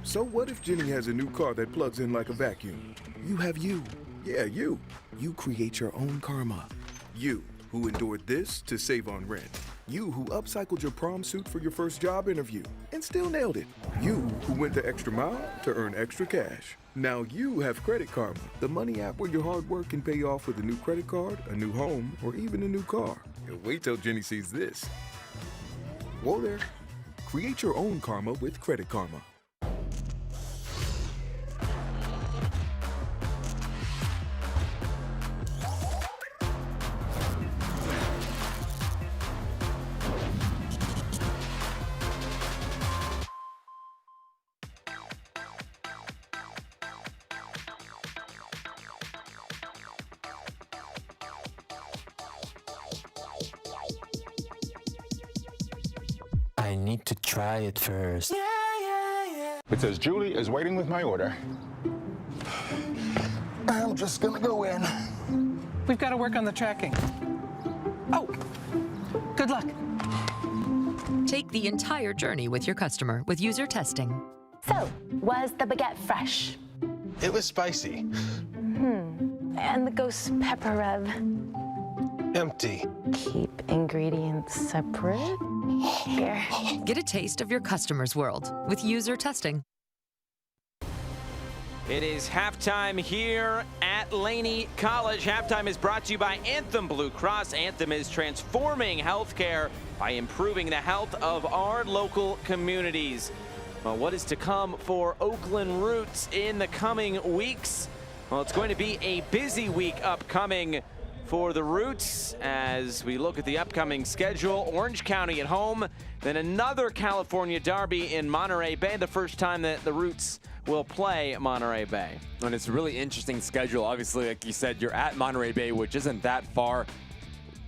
So what if Jenny has a new car that plugs in like a vacuum? You have you. Yeah, you. You create your own karma. You, who endured this to save on rent. You, who upcycled your prom suit for your first job interview and still nailed it. You, who went the extra mile to earn extra cash. Now you have Credit Karma, the money app where your hard work can pay off with a new credit card, a new home, or even a new car. And wait till Jenny sees this. Whoa there. Create your own karma with Credit Karma. I need to try it first. It says Julie is waiting with my order. I'm just gonna go in. We've got to work on the tracking. Oh, good luck. Take the entire journey with your customer with user testing. So, was the baguette fresh? It was spicy. And the ghost pepper rub? Empty. Keep ingredients separate? Here. Get a taste of your customer's world with user testing. It is halftime here at Laney College. Halftime is brought to you by Anthem Blue Cross. Anthem is transforming healthcare by improving the health of our local communities. Well, what is to come for Oakland Roots in the coming weeks? Well, it's going to be a busy week upcoming for the Roots as we look at the upcoming schedule. Orange County at home, then another California Derby in Monterey Bay, the first time that the Roots will play Monterey Bay. And it's a really interesting schedule. Obviously, like you said, you're at Monterey Bay, which isn't that far.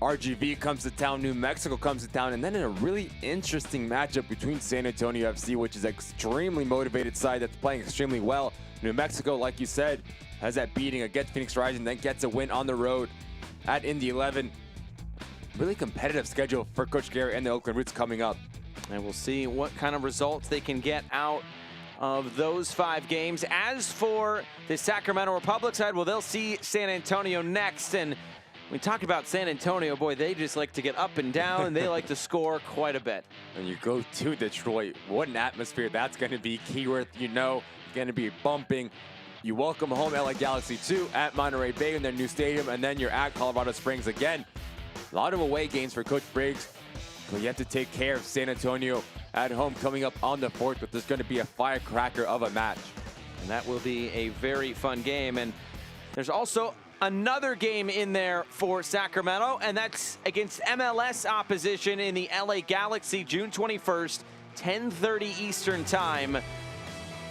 RGV comes to town, New Mexico comes to town, and then in a really interesting matchup between San Antonio FC, which is an extremely motivated side that's playing extremely well. New Mexico, like you said, has that beating against Phoenix Rising, then gets a win on the road at Indy 11. Really competitive schedule for Coach Gary and the Oakland Roots coming up. And we'll see what kind of results they can get out of those 5 games. As for the Sacramento Republic side, well, they'll see San Antonio next. And we talked about San Antonio, boy, they just like to get up and down, and they like to score quite a bit. And you go to Detroit, what an atmosphere that's going to be. Keyworth, you know, going to be bumping. You welcome home LA Galaxy 2 at Monterey Bay in their new stadium, and then you're at Colorado Springs again. A lot of away games for Coach Briggs, but you have to take care of San Antonio at home coming up on the 4th, but there's going to be a firecracker of a match. And that will be a very fun game. And there's also another game in there for Sacramento, and that's against MLS opposition in the LA Galaxy, June 21st, 10:30 Eastern time.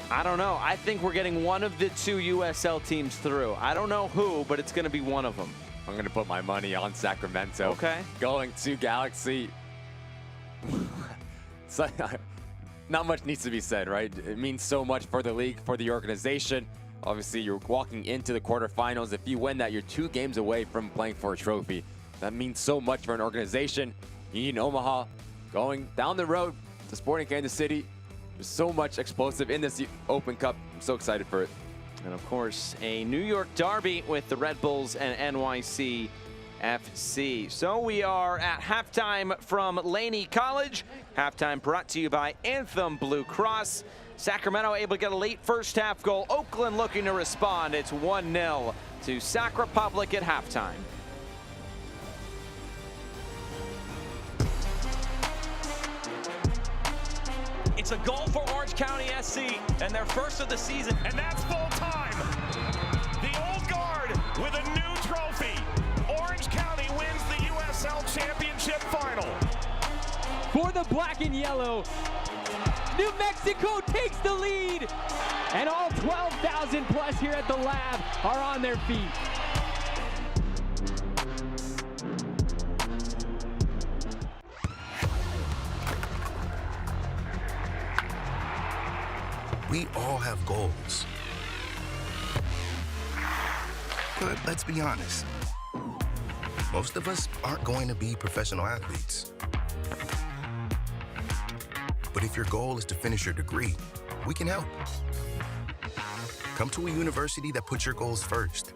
I don't know. I think we're getting one of the 2 USL teams through. I don't know who, but it's going to be one of them. I'm going to put my money on Sacramento. Okay. Going to Galaxy. So, not much needs to be said, right? It means so much for the league, for the organization. Obviously, you're walking into the quarterfinals. If you win that, you're 2 games away from playing for a trophy. That means so much for an organization. Union Omaha going down the road to Sporting Kansas City. There's so much explosive in this Open Cup. I'm so excited for it. And of course, a New York derby with the Red Bulls and NYC FC. So we are at halftime from Laney College. Halftime brought to you by Anthem Blue Cross. Sacramento able to get a late first half goal. Oakland looking to respond. It's 1-0 to Sac Republic at halftime. It's a goal for Orange County SC and their first of the season, and that's full time. The old guard with a new trophy. Orange County wins the USL Championship final. For the black and yellow, New Mexico takes the lead, and all 12,000 plus here at the lab are on their feet. We all have goals. But let's be honest, most of us aren't going to be professional athletes. But if your goal is to finish your degree, we can help. Come to a university that puts your goals first.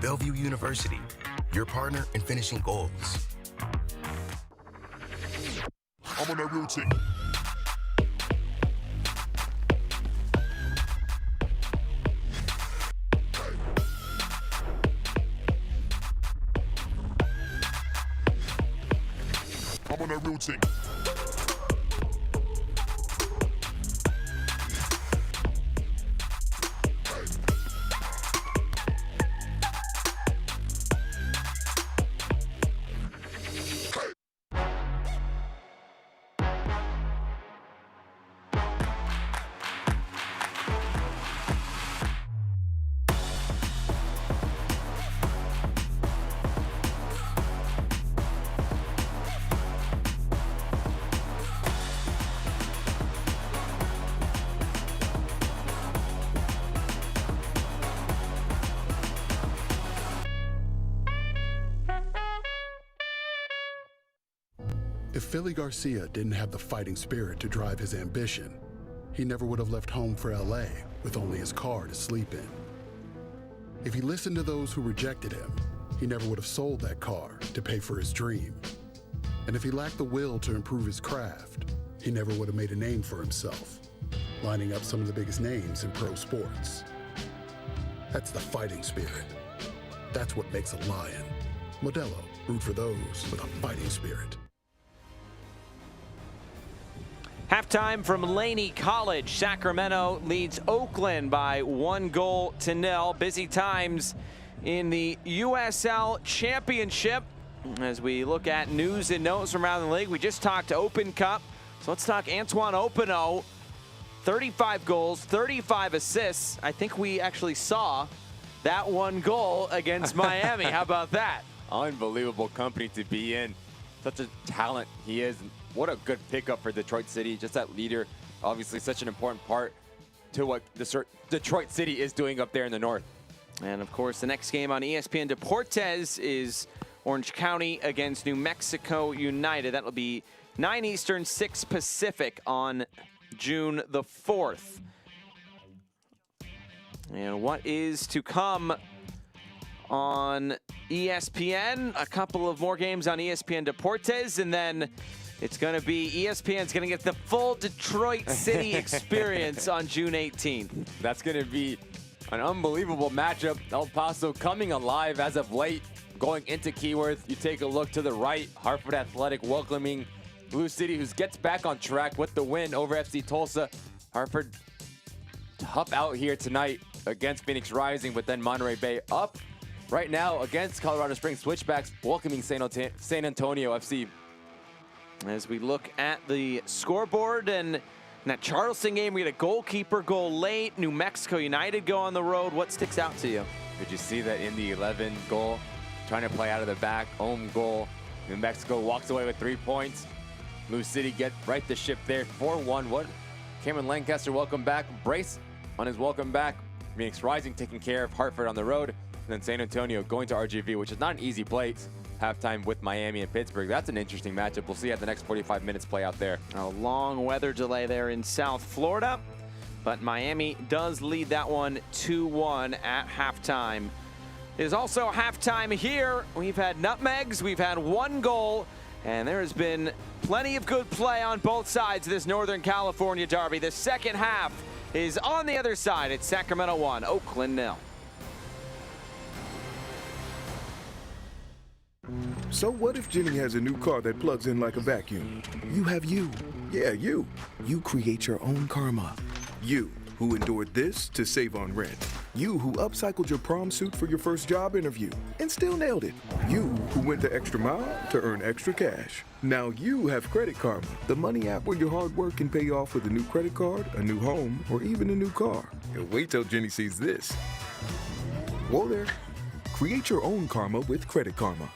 Bellevue University, your partner in finishing goals. I'm on that routine. I'm on that routine. If Philly Garcia didn't have the fighting spirit to drive his ambition, he never would have left home for LA with only his car to sleep in. If he listened to those who rejected him, he never would have sold that car to pay for his dream. And if he lacked the will to improve his craft, he never would have made a name for himself, lining up some of the biggest names in pro sports. That's the fighting spirit. That's what makes a lion. Modelo, root for those with a fighting spirit. Halftime from Laney College. Sacramento leads Oakland by 1-0. Busy times in the USL Championship. As we look at news and notes from around the league, we just talked Open Cup. So let's talk Antoine Openo. 35 goals, 35 assists. I think we actually saw that one goal against Miami. How about that? Unbelievable company to be in. Such a talent he is. What a good pickup for Detroit City. Just that leader, obviously such an important part to what Detroit City is doing up there in the north. And of course, the next game on ESPN Deportes is Orange County against New Mexico United. That will be 9 Eastern, 6 Pacific on June the 4th. And what is to come on ESPN? A couple of more games on ESPN Deportes, and then it's going to be ESPN's going to get the full Detroit City experience on June 18th. That's going to be an unbelievable matchup. El Paso coming alive as of late, going into Keyworth. You take a look to the right, Hartford Athletic welcoming Blue City, who gets back on track with the win over FC Tulsa. Hartford tough out here tonight against Phoenix Rising, but then Monterey Bay up right now against Colorado Springs Switchbacks, welcoming San Antonio FC. As we look at the scoreboard, and in that Charleston game, we had a goalkeeper goal late. New Mexico United go on the road. What sticks out to you? Did you see that in the 11 goal, trying to play out of the back, home goal? New Mexico walks away with 3 points. Blue City get right the ship there, 4-1. What? Cameron Lancaster, welcome back. Brace on his welcome back. Phoenix Rising taking care of Hartford on the road. And then San Antonio going to RGV, which is not an easy place. Halftime with Miami and Pittsburgh. That's an interesting matchup. We'll see how the next 45 minutes play out there. A long weather delay there in South Florida, but Miami does lead that one 2-1 at halftime. It is also halftime here. We've had nutmegs, we've had one goal, and there has been plenty of good play on both sides of this Northern California derby. The second half is on the other side. It's Sacramento 1, Oakland 0. So what if Jenny has a new car that plugs in like a vacuum? You have you. Yeah, you. You create your own karma. You, who endured this to save on rent. You, who upcycled your prom suit for your first job interview and still nailed it. You, who went the extra mile to earn extra cash. Now you have Credit Karma, the money app where your hard work can pay off with a new credit card, a new home, or even a new car. And wait till Jenny sees this. Whoa there. Create your own karma with Credit Karma.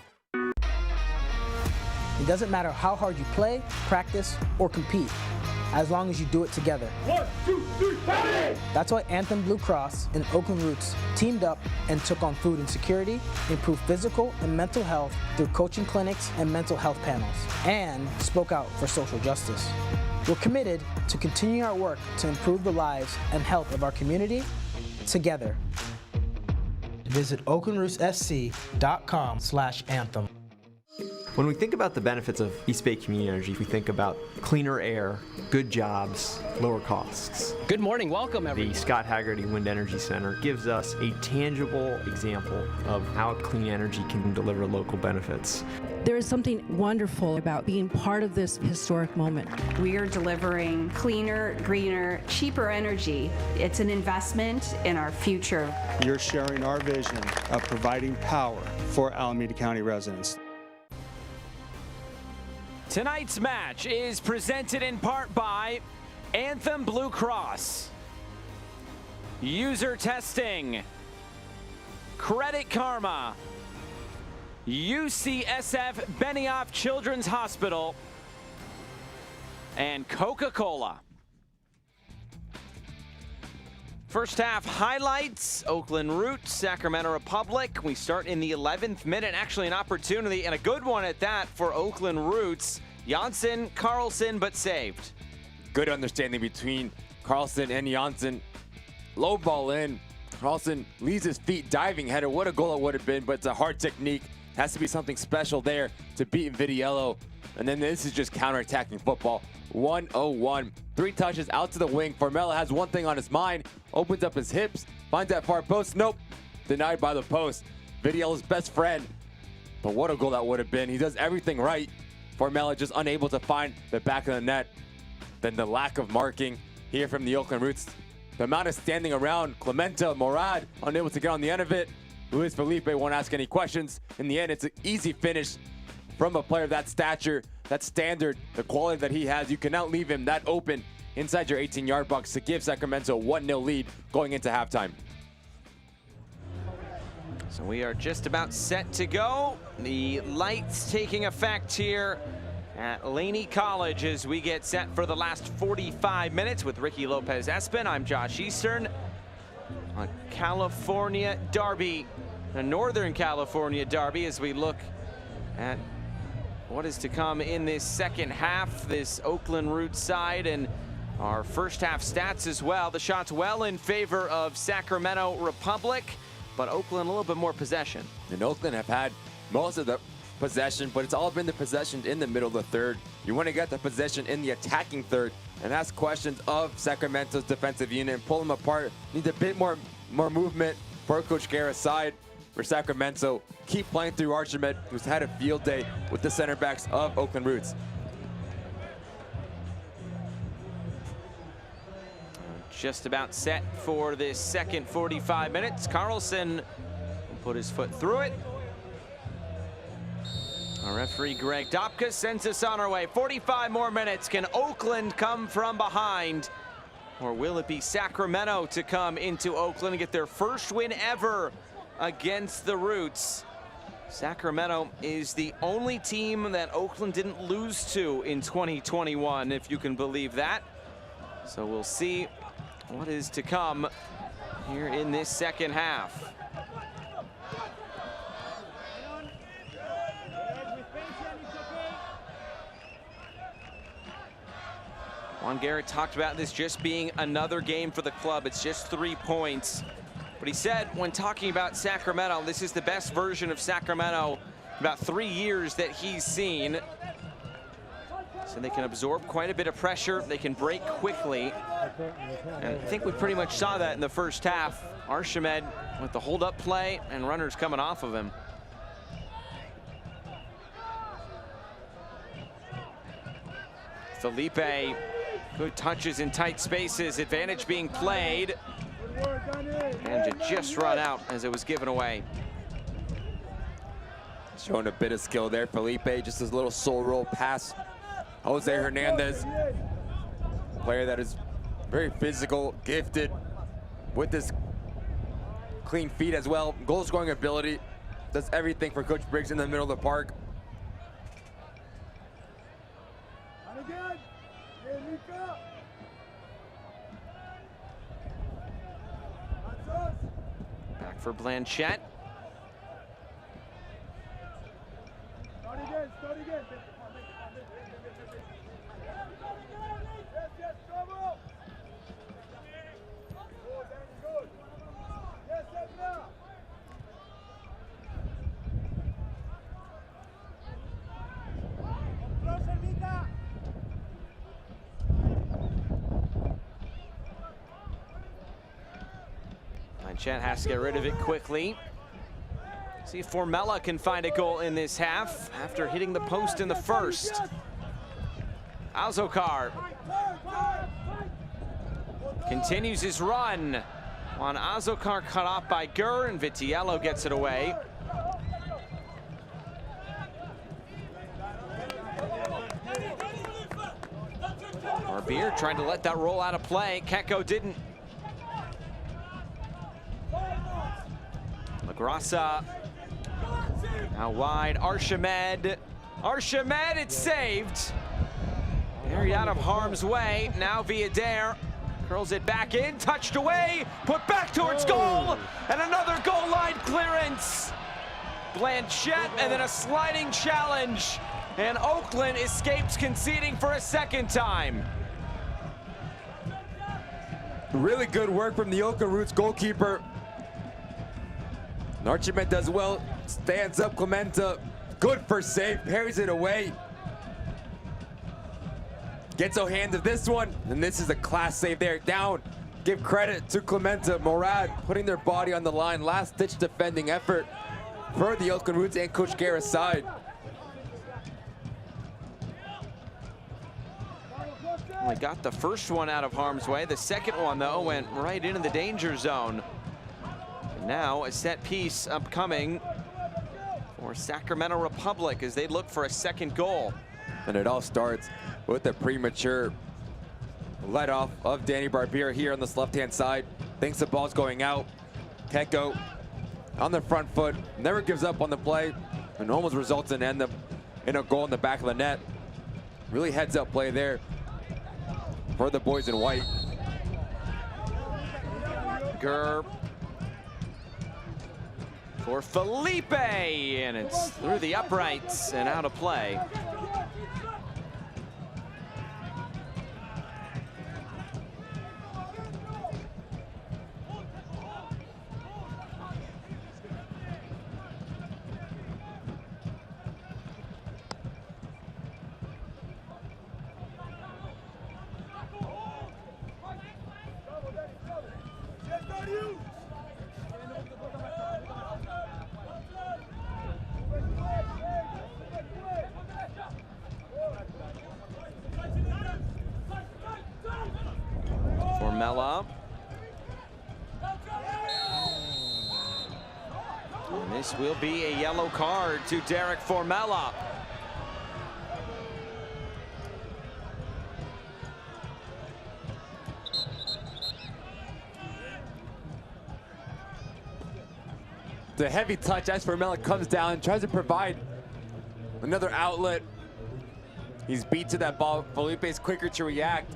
It doesn't matter how hard you play, practice, or compete, as long as you do it together. 1, 2, 3, party! That's why Anthem Blue Cross and Oakland Roots teamed up and took on food insecurity, improved physical and mental health through coaching clinics and mental health panels, and spoke out for social justice. We're committed to continuing our work to improve the lives and health of our community together. Visit oaklandrootssc.com/anthem. When we think about the benefits of East Bay Community Energy, we think about cleaner air, good jobs, lower costs. Good morning, welcome everyone. The Scott Haggerty Wind Energy Center gives us a tangible example of how clean energy can deliver local benefits. There is something wonderful about being part of this historic moment. We are delivering cleaner, greener, cheaper energy. It's an investment in our future. You're sharing our vision of providing power for Alameda County residents. Tonight's match is presented in part by Anthem Blue Cross, User Testing, Credit Karma, UCSF Benioff Children's Hospital, and Coca-Cola. First half highlights, Oakland Roots, Sacramento Republic. We start in the 11th minute, actually an opportunity, and a good one at that for Oakland Roots. Janssen, Carlson, but saved. Good understanding between Carlson and Janssen. Low ball in. Carlson leaves his feet, diving header. What a goal it would have been, but it's a hard technique. Has to be something special there to beat Vitiello. And then this is just counterattacking football. 1-0-1. 3 touches out to the wing. Formella has one thing on his mind. Opens up his hips. Finds that far post. Nope. Denied by the post. Vitiello's best friend. But what a goal that would have been. He does everything right. Formella just unable to find the back of the net. Then the lack of marking here from the Oakland Roots. The amount of standing around. Clemente, Morad, unable to get on the end of it. Luis Felipe won't ask any questions. In the end, it's an easy finish from a player of that stature, that standard, the quality that he has. You cannot leave him that open inside your 18-yard box to give Sacramento a 1-0 lead going into halftime. So we are just about set to go. The lights taking effect here at Laney College as we get set for the last 45 minutes with Ricky Lopez-Espin. I'm Josh Eastern. A California derby, a Northern California derby, as we look at what is to come in this second half, this Oakland Roots side, and our first half stats as well. The shots well in favor of Sacramento Republic, but Oakland a little bit more possession. And Oakland have had most of the possession, but it's all been the possession in the middle of the third. You want to get the possession in the attacking third and ask questions of Sacramento's defensive unit and pull them apart. Need a bit more movement for Coach Guerra's side. For Sacramento, keep playing through Archimed, who's had a field day with the center backs of Oakland Roots. Just about set for this second 45 minutes. Carlson will put his foot through it. Our referee Greg Dopka sends us on our way. 45 more minutes. Can Oakland come from behind? Or will it be Sacramento to come into Oakland and get their first win ever against the Roots? Sacramento is the only team that Oakland didn't lose to in 2021, if you can believe that. So we'll see what is to come here in this second half. Juan Garrett talked about this just being another game for the club. It's just 3 points. But he said when talking about Sacramento, this is the best version of Sacramento in about 3 years that he's seen. So they can absorb quite a bit of pressure. They can break quickly. And I think we pretty much saw that in the first half. Archimed with the hold-up play and runners coming off of him. Felipe, good touches in tight spaces. Advantage being played. And it just run out as it was given away. Showing a bit of skill there, Felipe. Just his little soul roll pass. Jose Hernandez, player that is very physical, gifted, with his clean feet as well. Goal scoring ability. Does everything for Coach Briggs in the middle of the park. Back for Blanchette. Blanchette has to get rid of it quickly. See if Formella can find a goal in this half after hitting the post in the first. Azokar continues his run. On Azokar cut off by Gurr, and Vitiello gets it away. Barbier tried to let that roll out of play. Keko didn't. LaGrassa now wide. Archimed. Archimed, it's saved. Buried out of harm's way. Now Villader curls it back in, touched away, put back towards goal, and another goal line clearance. Blanchette, and then a sliding challenge, and Oakland escapes conceding for a second time. Really good work from the Oakland Roots goalkeeper. Archimed does well Stands up Clementa. Good first save. Parries it away. Gets a hand of this one. And this is a class save there. Down. Give credit to Clementa. Morad putting their body on the line. Last ditch defending effort for the Oakland Roots and Coach Guerra's side. We got the first one out of harm's way. The second one, though, went right into the danger zone. And now a set piece upcoming for Sacramento Republic as they look for a second goal. And it all starts with a premature let off of Danny Barbier here on this left-hand side. Thinks the ball's going out. Keko on the front foot, never gives up on the play, and almost results in a goal in the back of the net. Really heads-up play there for the boys in white. Gurr for Felipe, and it's through the uprights and out of play. Formella. And this will be a yellow card to Derek Formella. The heavy touch as Formella comes down and tries to provide another outlet. He's beat to that ball. Felipe's quicker to react.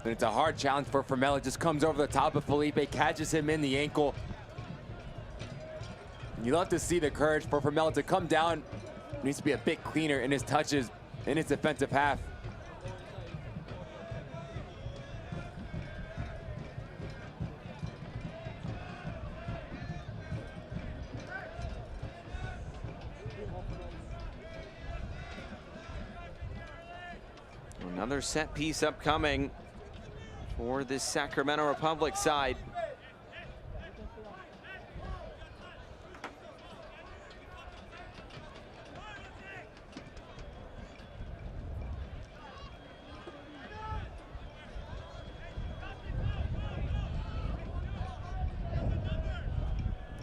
And it's a hard challenge for Formella. Just comes over the top of Felipe, catches him in the ankle. You love to see the courage for Formella to come down. He needs to be a bit cleaner in his touches in his defensive half. Another set piece upcoming for this Sacramento Republic side.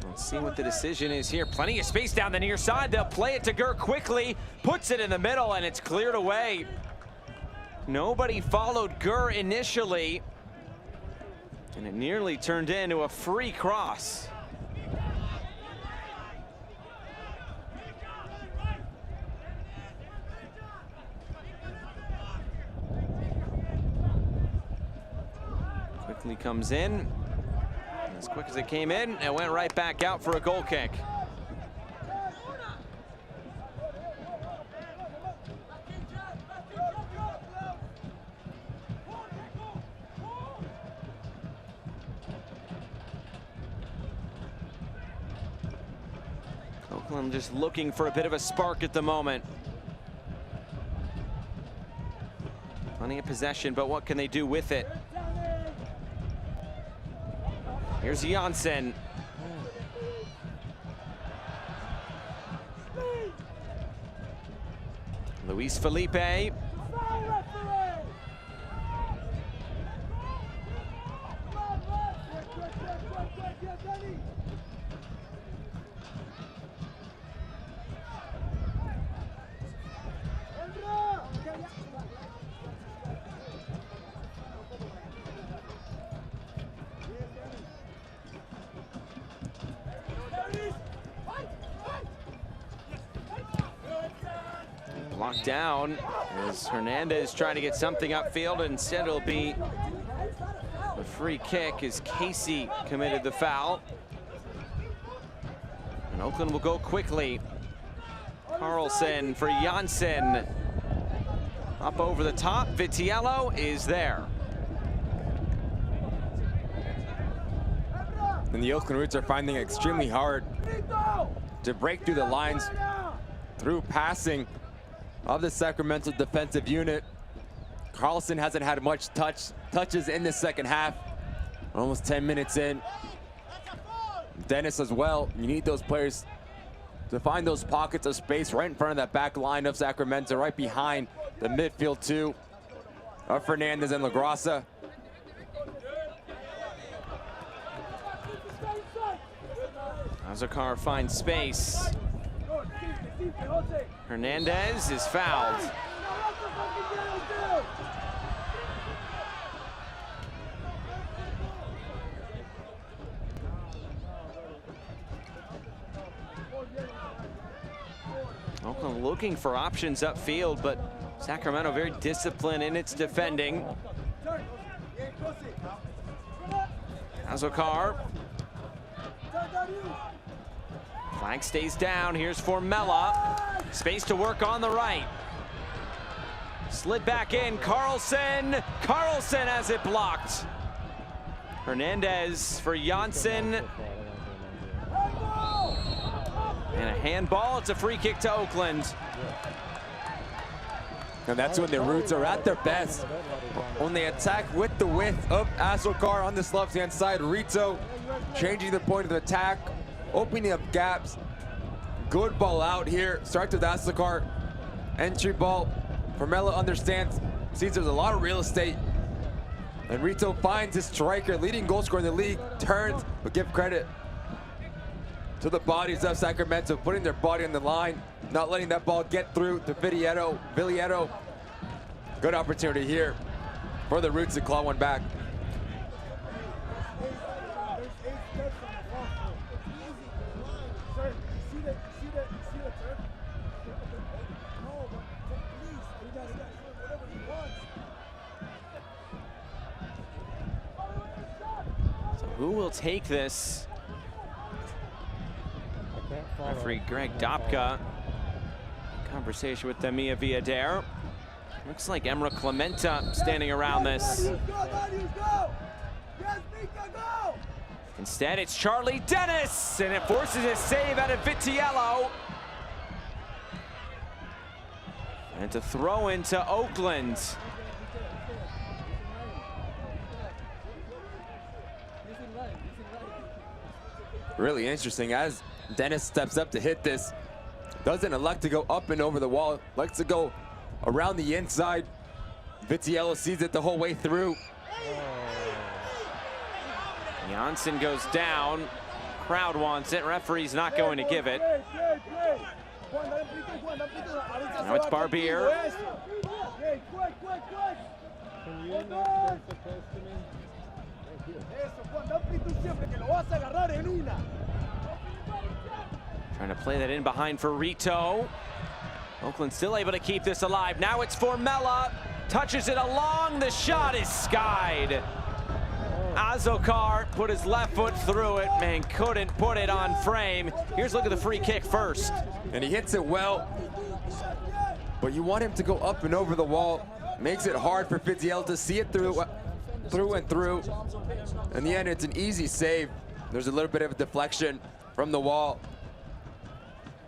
Let's see what the decision is here. Plenty of space down the near side. They'll play it to Gurr quickly, puts it in the middle, and it's cleared away. Nobody followed Gurr initially, and it nearly turned into a free cross. Quickly comes in. As quick as it came in, it went right back out for a goal kick. Oakland just looking for a bit of a spark at the moment. Plenty of possession, but what can they do with it? Here's Janssen. Luis Felipe. Blocked down as Hernandez trying to get something upfield. Instead, it'll be a free kick as Casey committed the foul. And Oakland will go quickly. Carlson for Janssen. Up over the top. Vitiello is there. And the Oakland Roots are finding it extremely hard to break through the lines through passing of the Sacramento defensive unit. Carlson hasn't had much touches in the second half. Almost 10 minutes in. Dennis as well. You need those players to find those pockets of space right in front of that back line of Sacramento, right behind the midfield two of Fernandez and LaGrassa. Azokar finds space. Hernandez is fouled. Oakland looking for options upfield, but Sacramento very disciplined in its defending. Azokar. Flag stays down. Here's Formella. Space to work on the right. Slid back in. Carlson. Carlson has it blocked. Hernandez for Janssen. And a handball. It's a free kick to Oakland. And that's when the Roots are at their best. When they attack with the width of Azokar on this left-hand side. Rito changing the point of attack, opening up gaps. Good ball out here. Starts with Azokar. Entry ball. Formella understands, sees there's a lot of real estate. And Rito finds his striker, leading goal scorer in the league, turns, but give credit to the bodies of Sacramento, putting their body on the line, not letting that ball get through to Villieto. Good opportunity here for the Roots to claw one back. So who will take this? Referee Greg Dopka. Conversation with Damia Villader. Looks like Emra Clementa standing around this. Instead, it's Charlie Dennis, and it forces a save out of Vitiello. And to throw into Oakland. Really interesting as Dennis steps up to hit this. Doesn't elect to go up and over the wall, likes to go around the inside. Vitiello sees it the whole way through. Janssen goes down. Crowd wants it. Referee's not going to give it. Now it's Barbier. Trying to play that in behind for Rito. Oakland still able to keep this alive. Now it's Formella. Touches it along. The shot is skied. Azokar put his left foot through it. Man, couldn't put it on frame. Here's a look at the free kick first. And he hits it well. But you want him to go up and over the wall. Makes it hard for Vitiello to see it through and through. In the end, it's an easy save. There's a little bit of a deflection from the wall.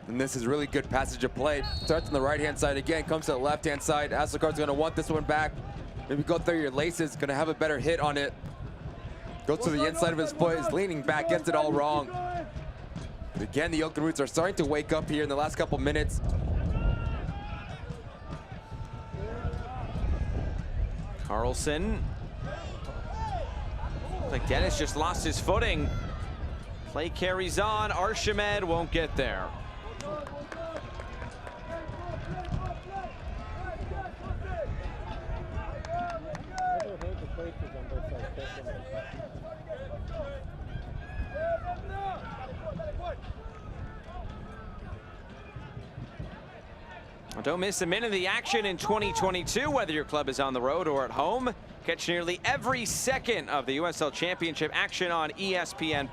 And this is really good passage of play. Starts on the right-hand side again, comes to the left-hand side. Azokar's gonna want this one back. Maybe go through your laces, gonna have a better hit on it. Goes to the inside of his foot, is leaning back, gets it all wrong. But again, the Oakland Roots are starting to wake up here in the last couple minutes. Carlson. Looks like Dennis just lost his footing. Play carries on. Archimed won't get there. Well, don't miss a minute of the action in 2022, whether your club is on the road or at home. Catch nearly every second of the USL Championship action on ESPN+.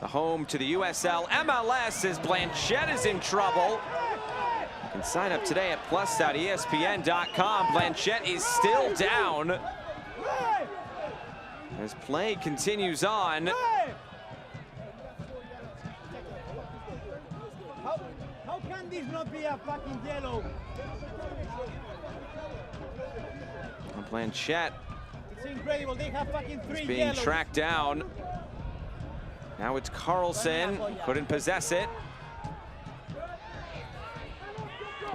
The home to the USL MLS as Blanchette is in trouble. You can sign up today at plus.espn.com. Blanchette is still down as play continues on. can this not be a fucking yellow? Blanchette It's incredible. They have fucking 3 being yellows. tracked down. Now it's Carlson, couldn't possess it.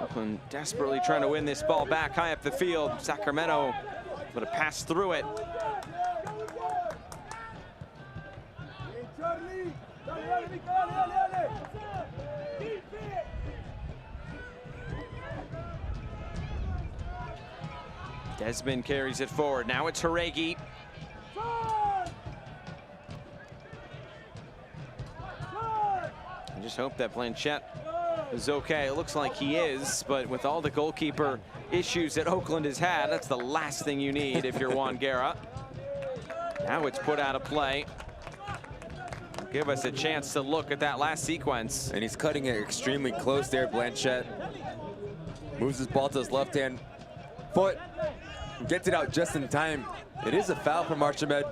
Oakland desperately trying to win this ball back high up the field. Sacramento would have passed through it. Desmond carries it forward. Now it's Haregi. I just hope that Blanchette is okay. It looks like he is, but with all the goalkeeper issues that Oakland has had, that's the last thing you need if you're Juan Guerra. Now it's put out of play. Give us a chance to look at that last sequence. And he's cutting it extremely close there, Blanchette. Moves his ball to his left-hand foot. Gets it out just in time. It is a foul from Archimed. A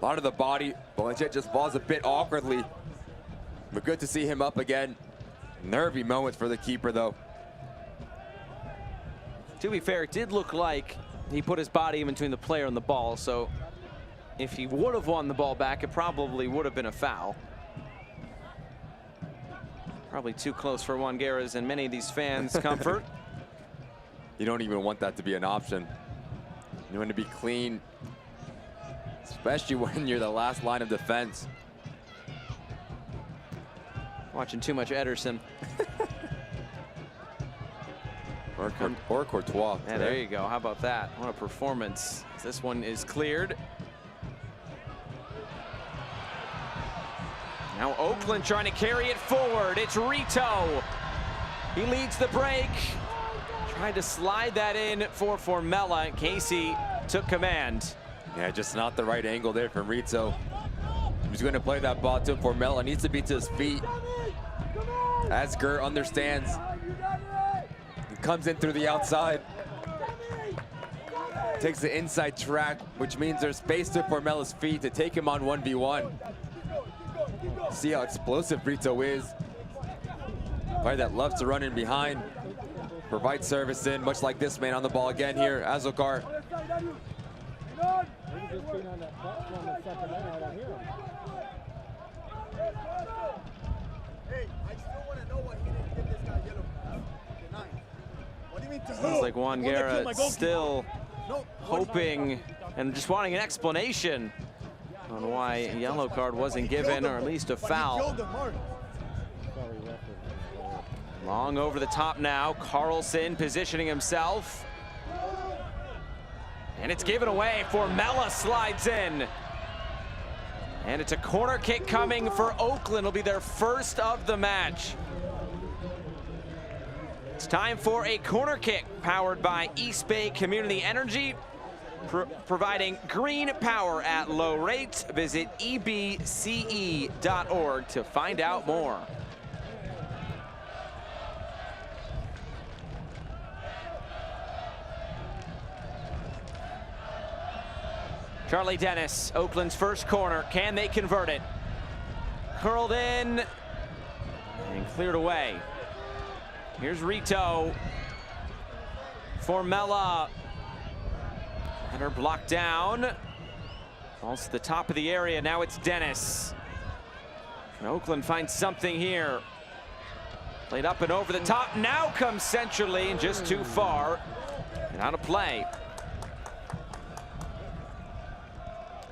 lot of the body. Blanchette just falls a bit awkwardly. But good to see him up again. Nervy moment for the keeper, though. To be fair, it did look like he put his body in between the player and the ball, so if he would have won the ball back, it probably would have been a foul. Probably too close for Juan Guerra's and many of these fans' comfort. You don't even want that to be an option. You want to be clean, especially when you're the last line of defense. Watching too much Ederson. or Courtois. Yeah, there you go. How about that? What a performance. This one is cleared. Now Oakland trying to carry it forward. It's Rito. He leads the break. Tried to slide that in for Formella. Casey took command. Yeah, just not the right angle there from Rito. He's going to play that ball to Formella. Needs to be to his feet. As Gert understands. He comes in through the outside. Takes the inside track, which means there's space to Formella's feet to take him on 1v1. See how explosive Rito is. Player that loves to run in behind. Provide service in, much like this man on the ball again here, Azokar. Sounds like Juan Guerra still hoping and just wanting an explanation on why a yellow card wasn't given, or at least a foul. Long over the top now. Carlson positioning himself. And it's given away. Formella slides in. And it's a corner kick coming for Oakland. It'll be their first of the match. It's time for a corner kick powered by East Bay Community Energy, providing green power at low rates. Visit ebce.org to find out more. Charlie Dennis, Oakland's first corner. Can they convert it? Curled in and cleared away. Here's Rito. Formella. Header blocked down. Falls to the top of the area. Now it's Dennis. Can Oakland find something here? Played up and over the top. Now comes centrally and just too far. And out of play.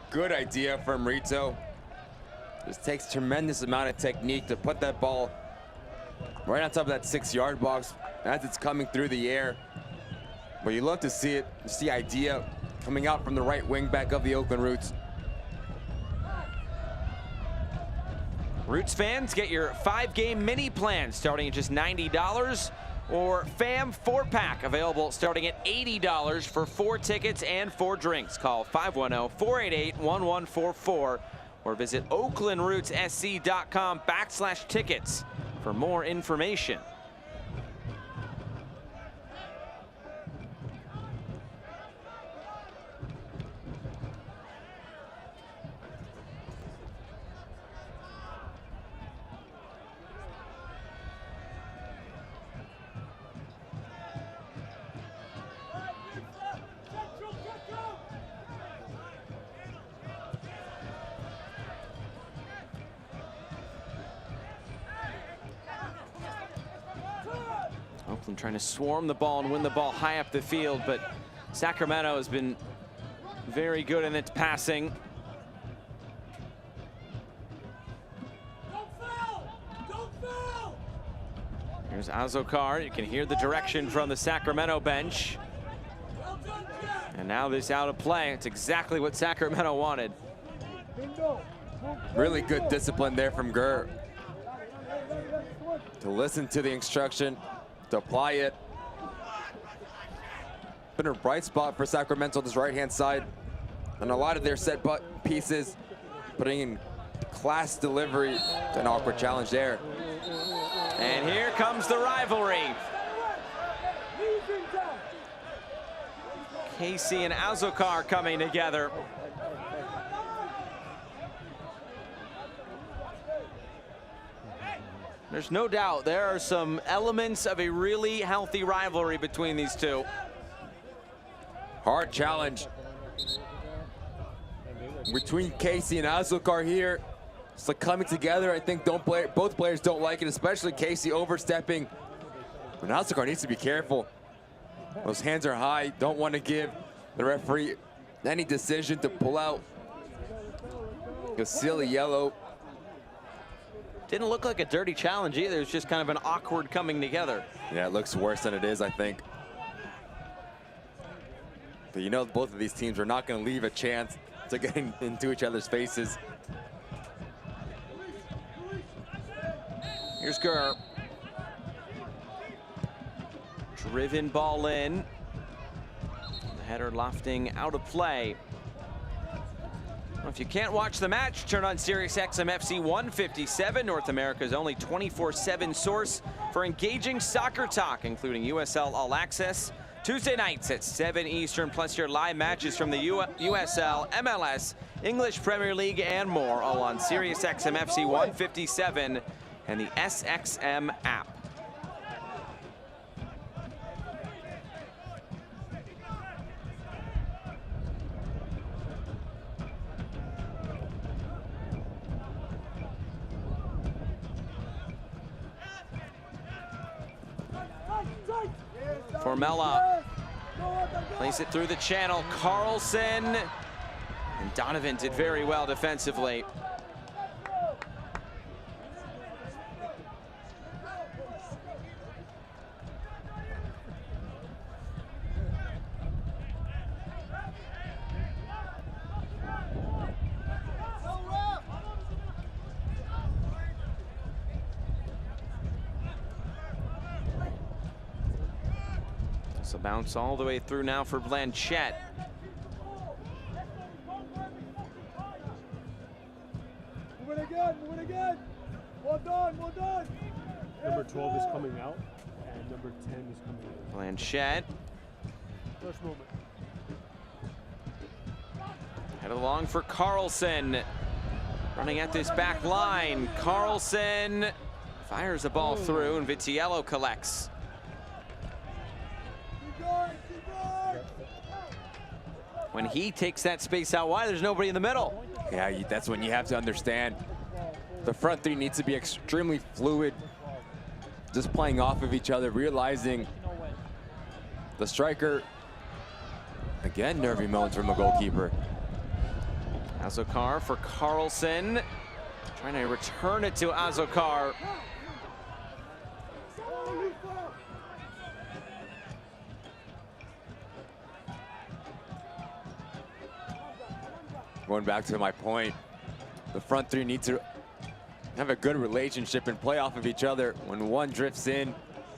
Good idea from Rito. Just takes tremendous amount of technique to put that ball right on top of that 6-yard box as it's coming through the air. But you love to see it. You see idea coming out from the right wing back of the Oakland Roots. Roots fans, get your 5-game mini plan starting at just $90, or FAM 4-pack available starting at $80 for 4 tickets and 4 drinks. Call 510-488-1144 or visit oaklandrootssc.com/tickets for more information. Oakland trying to swarm the ball and win the ball high up the field, but Sacramento has been very good in its passing. Here's Azokar. You can hear the direction from the Sacramento bench. And now this out of play. It's exactly what Sacramento wanted. Really good discipline there from Gurr. To listen to the instruction, to apply it. Been a bright spot for Sacramento, this right-hand side. And a lot of their set pieces, putting in class delivery. An awkward challenge there. And here comes the rivalry. Casey and Azokar coming together. There's no doubt there are some elements of a really healthy rivalry between these two. Hard challenge between Casey and Azokar here. It's like coming together. I think both players don't like it, especially Casey overstepping. But Azokar needs to be careful. Those hands are high. Don't want to give the referee any decision to pull out a silly yellow. Didn't look like a dirty challenge either. It was just kind of an awkward coming together. Yeah, it looks worse than it is, I think. But you know, both of these teams are not going to leave a chance to getting into each other's faces. Here's Gurr. Driven ball in. The header lofting out of play. Well, if you can't watch the match, turn on SiriusXM FC 157, North America's only 24/7 source for engaging soccer talk, including USL All Access, Tuesday nights at 7 Eastern, plus your live matches from the USL, MLS, English Premier League, and more, all on SiriusXM FC 157 and the SXM app. Formella plays it through the channel. Carlson and Donovan did very well defensively. So bounce all the way through now for Blanchette. Move it again, move it again. Well done, well done. Number 12 is coming out, and number 10 is coming in. Blanchette. First moment. Head along for Carlson. Running at this back line. Carlson fires the ball through, and Vitiello collects. When he takes that space out wide, there's nobody in the middle. Yeah, that's when you have to understand the front three needs to be extremely fluid, just playing off of each other, realizing the striker, again, nervy moments from the goalkeeper. Azokar for Carlson, trying to return it to Azokar. Going back to my point, the front three need to have a good relationship and play off of each other. When one drifts in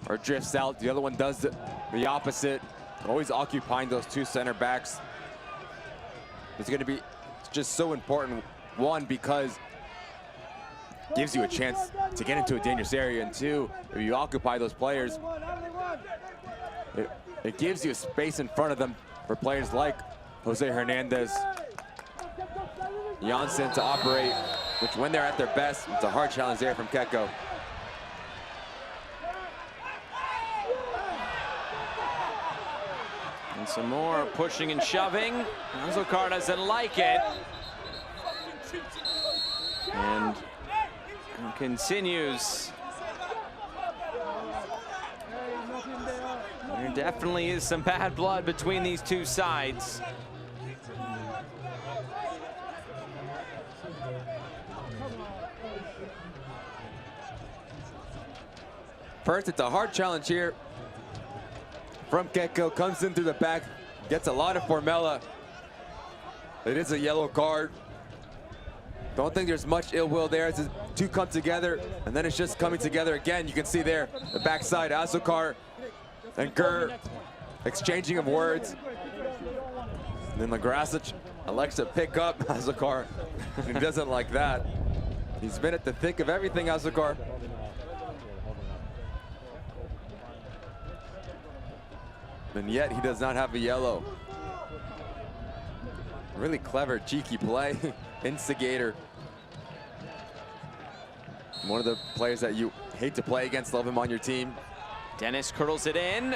or drifts out, the other one does the opposite. Always occupying those two center backs. It's going to be just so important. One, because it gives you a chance to get into a dangerous area. And two, if you occupy those players, it gives you a space in front of them for players like Jose Hernandez, Janssen to operate, which when they're at their best, it's a hard challenge there from Keko. And some more pushing and shoving. Azokar doesn't like it. And continues. definitely is some bad blood between these two sides. First, it's a hard challenge here from Keko. Comes in through the back, gets a lot of Formella. It is a yellow card. Don't think there's much ill will there as the two come together, and then it's just coming together again. You can see there the backside, Azokar and Gurr exchanging of words. And then Lagrasic elects to pick up Azokar. He doesn't like that. He's been at the thick of everything, Azokar. And yet he does not have a yellow. Really clever, cheeky play. Instigator. One of the players that you hate to play against, love him on your team. Dennis curls it in.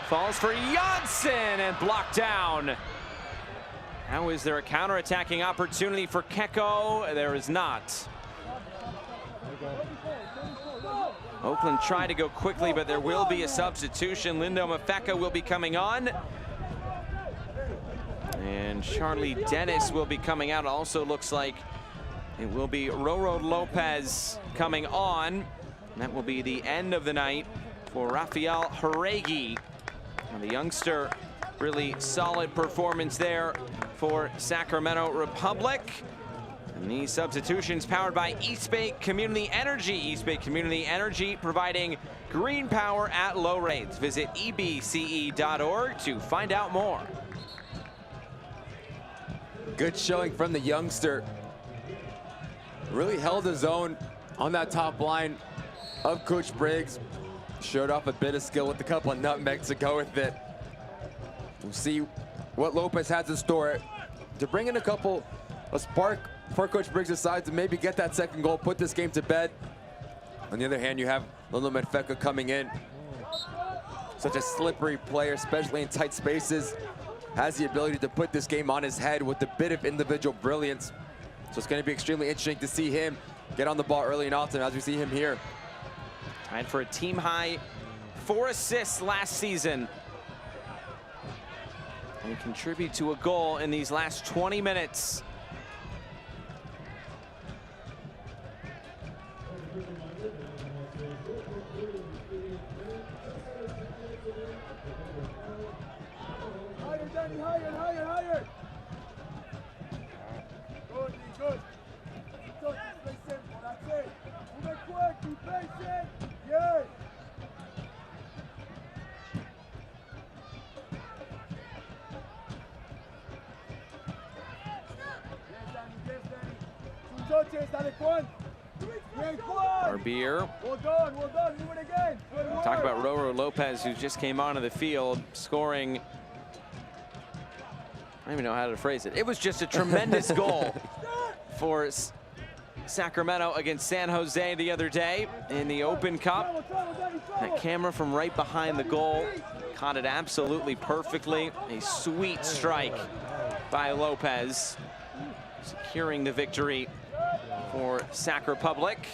Falls for Janssen and blocked down. Now is there a counterattacking opportunity for Keko? There is not. Oakland tried to go quickly, but there will be a substitution. Lindo Mafeka will be coming on. And Charlie Dennis will be coming out. Also looks like it will be Roro Lopez coming on. And that will be the end of the night for Rafael Haregi. And the youngster, really solid performance there for Sacramento Republic. And these substitutions powered by East Bay Community Energy. East Bay Community Energy providing green power at low rates. Visit ebce.org to find out more. Good showing from the youngster. Really held his own on that top line of Coach Briggs. Showed off a bit of skill with a couple of nutmegs to go with it. We'll see what Lopez has in store to bring in a spark for Coach Briggs' side to maybe get that second goal, put this game to bed. On the other hand, you have Lindo Mafeka coming in. Such a slippery player, especially in tight spaces. Has the ability to put this game on his head with a bit of individual brilliance. So it's going to be extremely interesting to see him get on the ball early and often, as we see him here. Tied for a team high 4 assists last season. And contribute to a goal in these last 20 minutes. Higher. Good. Stay simple, that's it. Move it quick, be patient. Yes. Darby. Well done, move it again. Talk about Roro Lopez, who just came onto the field, scoring. I don't even know how to phrase it. It was just a tremendous goal for Sacramento against San Jose the other day in the Open Cup. That camera from right behind the goal caught it absolutely perfectly. A sweet strike by Lopez, securing the victory for Sac Republic.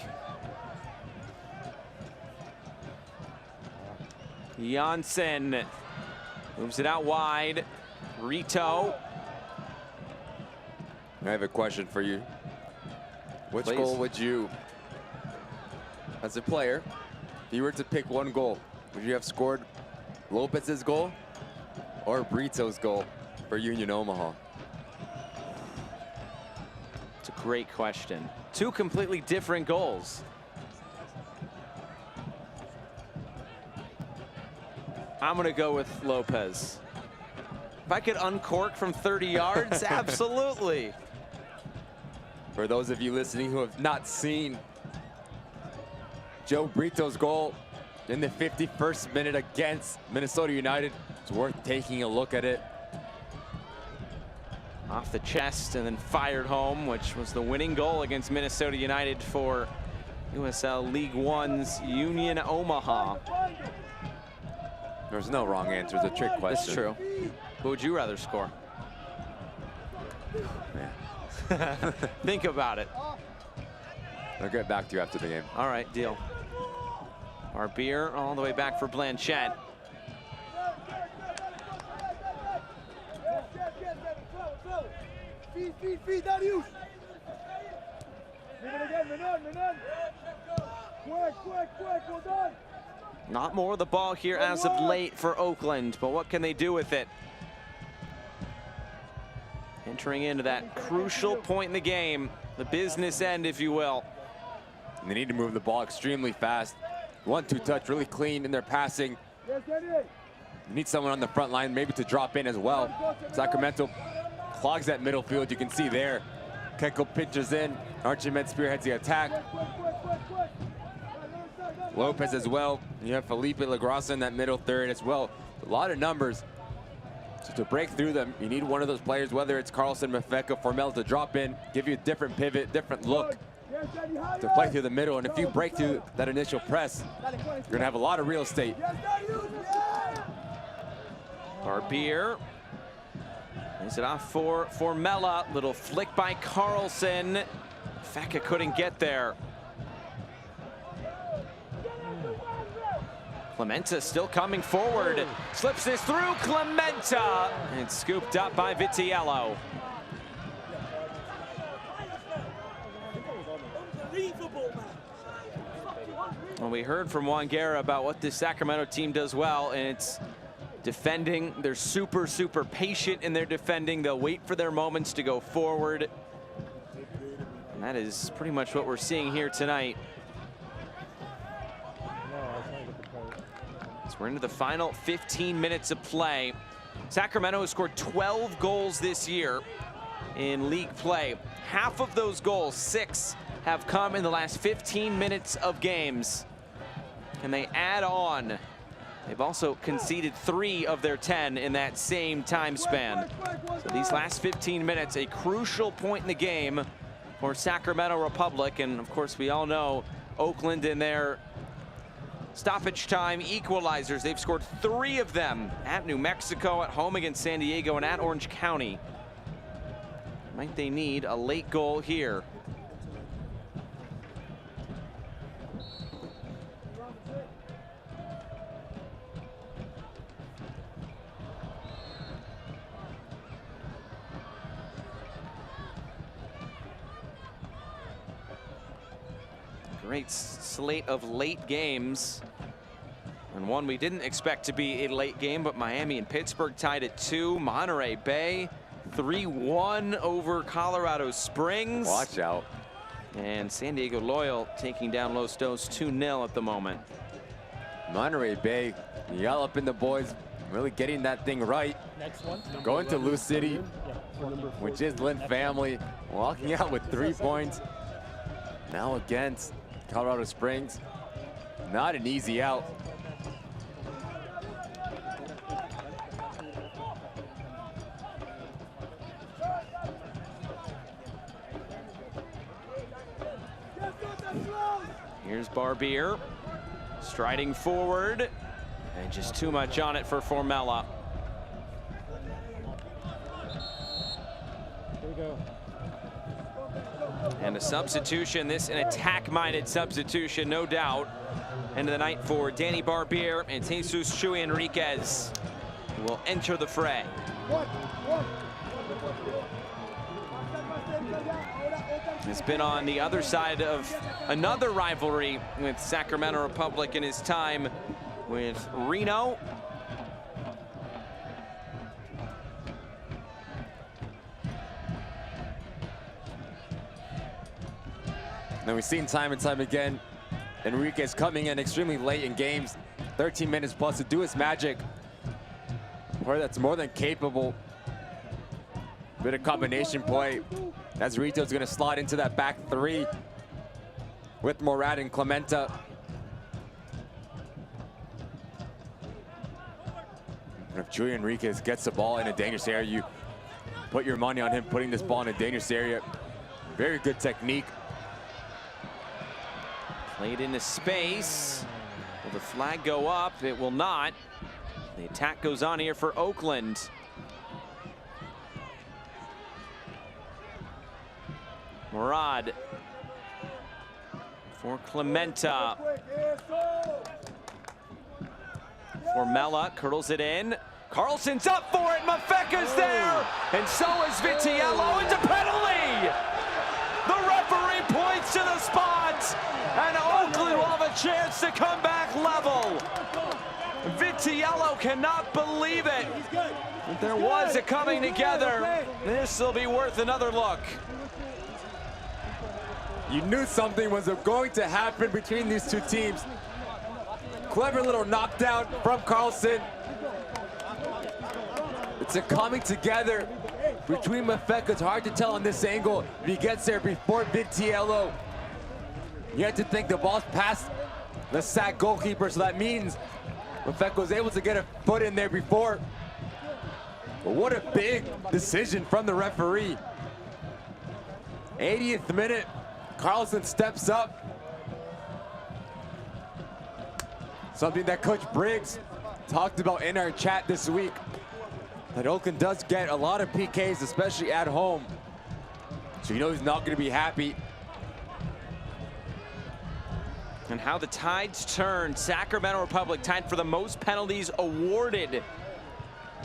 Janssen moves it out wide. Rito. I have a question for you. Which Please. goal would you, as a player, if you were to pick one goal, would you have scored Lopez's goal or Brito's goal for Union Omaha? It's a great question. Two completely different goals. I'm gonna go with Lopez. If I could uncork from 30 yards, absolutely. For those of you listening who have not seen Joe Brito's goal in the 51st minute against Minnesota United, it's worth taking a look at it. Off the chest and then fired home, which was the winning goal against Minnesota United for USL League One's Union Omaha. There's no wrong answer. It's a trick question. That's true. Who would you rather score? Yeah. Think about it. I'll get back to you after the game. All right, deal. Our beer all the way back for Blanchette. Feed, Darius. Leave it again, Menon. Quick, well done. Not more of the ball here as of late for Oakland, but what can they do with it? Entering into that crucial point in the game, the business end, if you will. And they need to move the ball extremely fast. 1-2 touch, really clean in their passing. You need someone on the front line maybe to drop in as well. Sacramento clogs that middle field, you can see there. Keko pitches in, Archimed spearheads the attack. Lopez as well. You have Felipe Lagrasa in that middle third as well. A lot of numbers. So to break through them, you need one of those players, whether it's Carlson, Mafeka, Formella, to drop in, give you a different pivot, different look to play through the middle. And if you break through that initial press, you're gonna have a lot of real estate. Barbier is it off for Formella. Little flick by Carlson. Mafeka couldn't get there. Clementa still coming forward. Slips this through Clementa. And scooped up by Vitiello. Well, we heard from Juan Guerra about what this Sacramento team does well, and it's defending. They're super, super patient in their defending. They'll wait for their moments to go forward. And that is pretty much what we're seeing here tonight. So we're into the final 15 minutes of play. Sacramento has scored 12 goals this year in league play. Half of those goals, 6, have come in the last 15 minutes of games. Can they add on? They've also conceded 3 of their 10 in that same time span. So these last 15 minutes, a crucial point in the game for Sacramento Republic. And of course, we all know Oakland in their stoppage time equalizers. They've scored 3 of them at New Mexico, at home against San Diego, and at Orange County. Might they need a late goal here? Great slate of late games, and one we didn't expect to be a late game, but Miami and Pittsburgh tied at 2. Monterey Bay 3-1 over Colorado Springs. Watch out. And San Diego Loyal taking down Los Dos 2-0 at the moment. Monterey Bay, yell up in the boys, really getting that thing right. Next one. Going to Lou City, which is Lynn family, walking out with 3 points. Now against Colorado Springs, not an easy out. Here's Barbier, striding forward, and just too much on it for Formella. Here we go. And a substitution, this an attack-minded substitution, no doubt. End of the night for Danny Barbier and Jesus Chuy Enriquez, who will enter the fray. It's been on the other side of another rivalry with Sacramento Republic in his time with Reno. And we've seen time and time again, Enriquez coming in extremely late in games, 13 minutes plus to do his magic. A player that's more than capable. Bit of combination play as Rito's gonna slide into that back 3 with Morad and Clementa. And if Chuy Enriquez gets the ball in a dangerous area, you put your money on him putting this ball in a dangerous area. Very good technique. Played into space. Will the flag go up? It will not. The attack goes on here for Oakland. Morad for Clementa. Formella curls it in. Carlson's up for it. Mafeka's there. And so is Vitiello. It's a penalty. The referee points to the spot. And Oakland will have a chance to come back level. Vitiello cannot believe it. There was a coming together. This will be worth another look. You knew something was going to happen between these two teams. Clever little knockdown from Carlson. It's a coming together between Mafeka. It's hard to tell on this angle if he gets there before Vitiello. You have to think the ball's past the Sac goalkeeper, so that means Mafeka was able to get a foot in there before. But what a big decision from the referee. 80th minute, Carlson steps up. Something that Coach Briggs talked about in our chat this week, that Oakland does get a lot of PKs, especially at home. So you know he's not going to be happy. And how the tides turn. Sacramento Republic tied for the most penalties awarded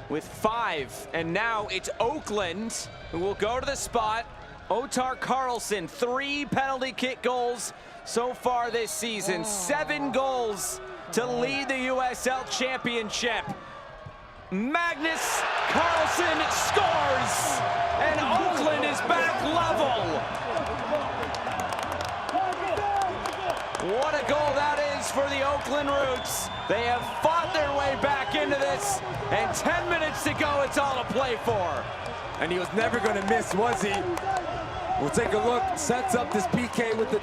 with 5. And now it's Oakland who will go to the spot. Otar Carlson, 3 penalty kick goals so far this season. 7 goals to lead the USL Championship. Magnus Carlson scores, and Oakland is back level. What a goal that is for the Oakland Roots. They have fought their way back into this, and 10 minutes to go, it's all to play for. And he was never going to miss, was he? We'll take a look. Sets up this PK with the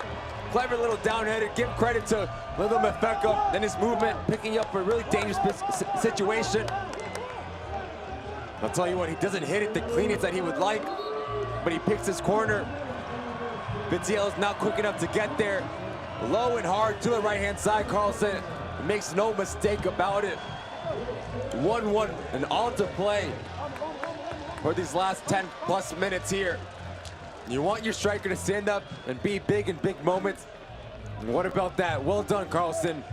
clever little downheader. Give credit to little Mafeka and his movement, picking up a really dangerous situation. I'll tell you what, he doesn't hit it the cleanest that he would like, but he picks his corner. Vitiello's not quick enough to get there. Low and hard to the right-hand side. Carlson makes no mistake about it. 1-1 and all to play for these last 10+ minutes here. You want your striker to stand up and be big in big moments. What about that? Well done, Carlson.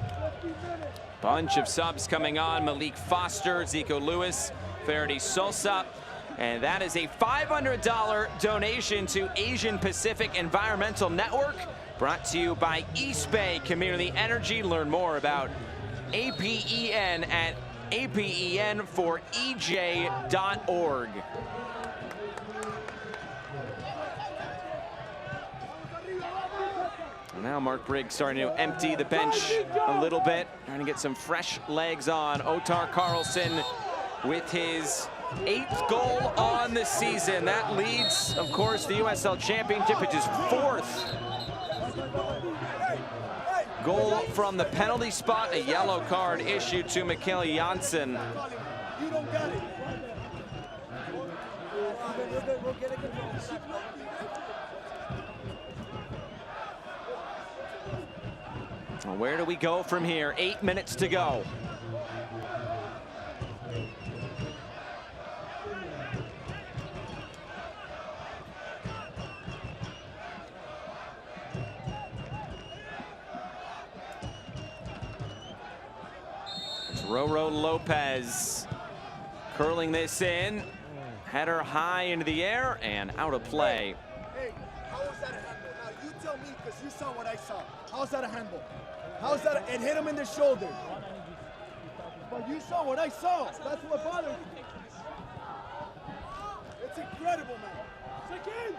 Bunch of subs coming on. Malik Foster, Zico Lewis, Ferdy Sosa. And that is a $500 donation to Asian Pacific Environmental Network, brought to you by East Bay Community Energy. Learn more about APEN at apenforej.org. Now Mark Briggs starting to empty the bench a little bit, trying to get some fresh legs on. Otar Carlson with his 8th goal on the season. That leads, of course, the USL Championship, which is 4th. Goal from the penalty spot, a yellow card issued to Mikkel Janssen. You don't got it. Well, where do we go from here? 8 minutes to go. It's Roro Lopez curling this in. Header high into the air and out of play. Hey, how was that a handball? Now you tell me, because you saw what I saw. How's that a handball? How's that? It hit him in the shoulder. But you saw what I saw. That's what bothers me. It's incredible, man. Second.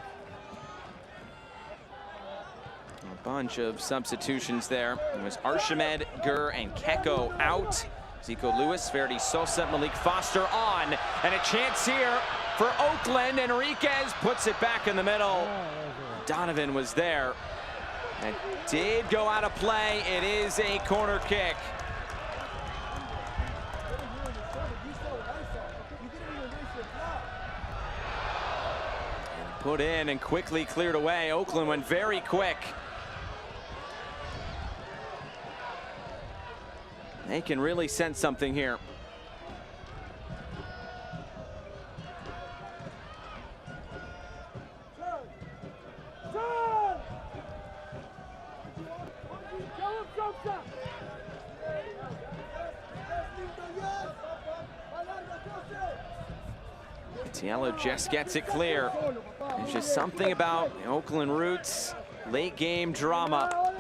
A bunch of substitutions there. It was Archimed, Gur, and Keko out. Zico Lewis, Ferdy Sosa, Malik Foster on. And a chance here for Oakland. Enriquez puts it back in the middle. Donovan was there. It did go out of play. It is a corner kick. Put in and quickly cleared away. Oakland went very quick. They can really sense something here. Cielo just gets it clear. There's just something about the Oakland Roots late game drama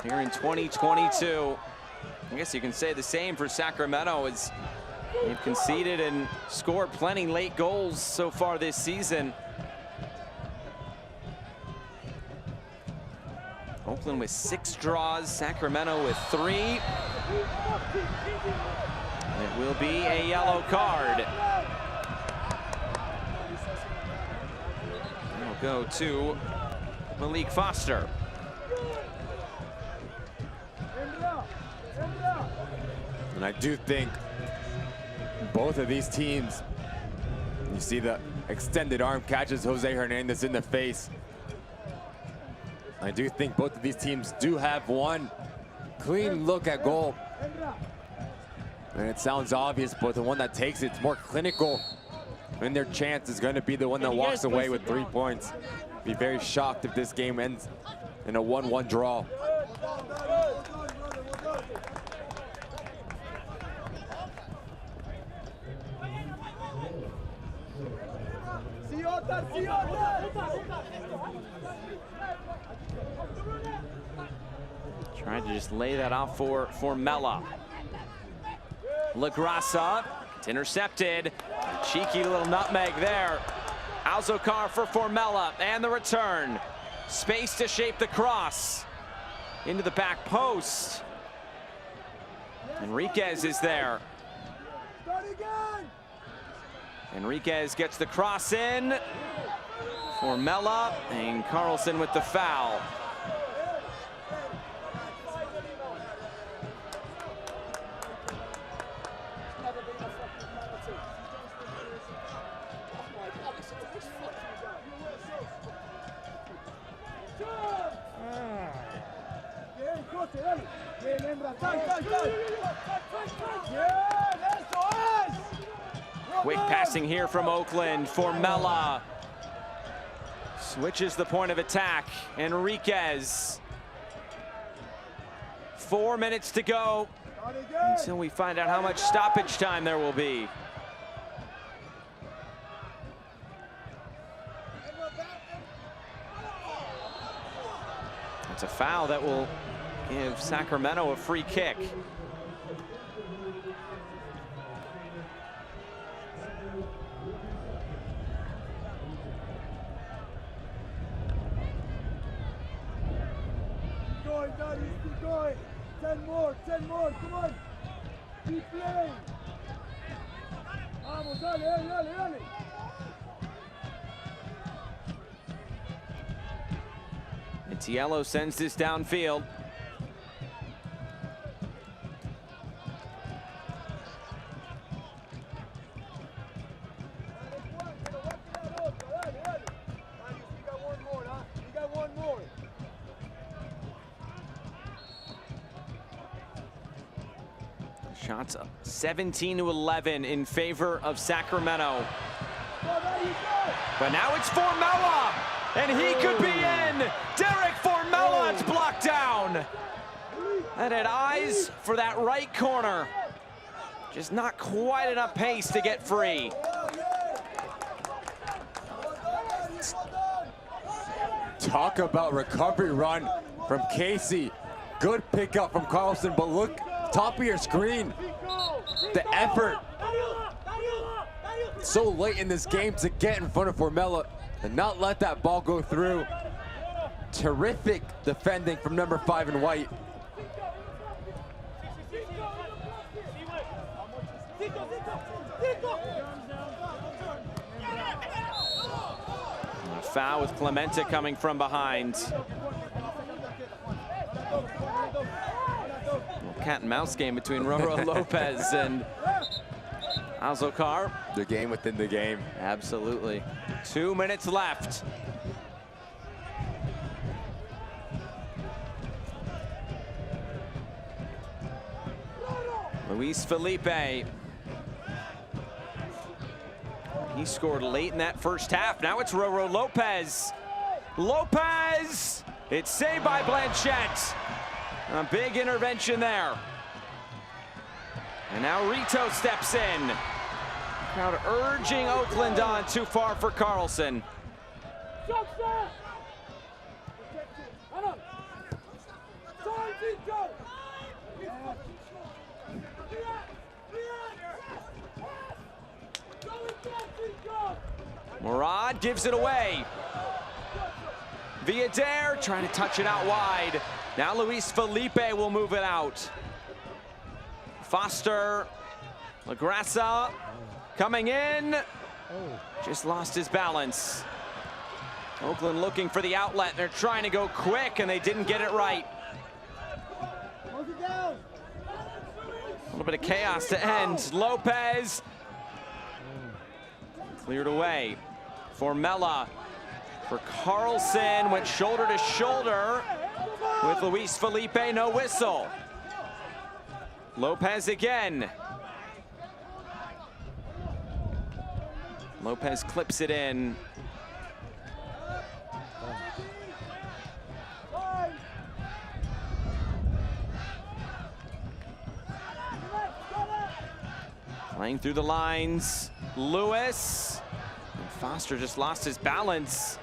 here in 2022. I guess you can say the same for Sacramento, as they've conceded and scored plenty late goals so far this season. Oakland with 6 draws, Sacramento with 3. And it will be a yellow card. It'll go to Malik Foster. And I do think both of these teams, you see the extended arm catches Jose Hernandez in the face. I do think both of these teams do have one clean look at goal. And it sounds obvious, but the one that takes it's more clinical. And their chance is going to be the one that walks away with 3 points. Be very shocked if this game ends in a 1-1 draw. Trying to just lay that off for Formella. LaGrassa, it's intercepted. A cheeky little nutmeg there. Alzokar for Formella, and the return. Space to shape the cross. Into the back post. Enriquez is there. Enriquez gets the cross in. Formella, and Carlson with the foul. Quick passing here from Oakland. Formella switches the point of attack. Enriquez. 4 minutes to go until we find out how much stoppage time there will be. It's a foul that will give Sacramento a free kick. Going, Darby, keep going. 10 more, come on. Keep playing. Vamos, dale, dale. Cielo sends this downfield. Shots up 17-11 in favor of Sacramento. But now it's Formella, and he could be in. Derek Formella, it's blocked down. And had eyes for that right corner. Just not quite enough pace to get free. Talk about recovery run from Casey. Good pickup from Carlson, but look, top of your screen, the effort so late in this game to get in front of Formella and not let that ball go through. Terrific defending from number 5 in white. A foul with Clemente coming from behind. Cat and mouse game between Roro Lopez and Alzokar. The game within the game. Absolutely. 2 minutes left. Luis Felipe. He scored late in that first half. Now it's Roro Lopez. Lopez! It's saved by Blanchette. A big intervention there. And now Rito steps in. Crowd urging Oakland on, too far for Carlson. Murad gives it away. Villader trying to touch it out wide. Now Luis Felipe will move it out. Foster, LaGrassa coming in. Just lost his balance. Oakland looking for the outlet. They're trying to go quick and they didn't get it right. A little bit of chaos to end. Lopez cleared away. Formella for Carlson, went shoulder to shoulder with Luis Felipe, no whistle. Lopez again. Lopez clips it in. Playing through the lines, Lewis. And Foster just lost his balance.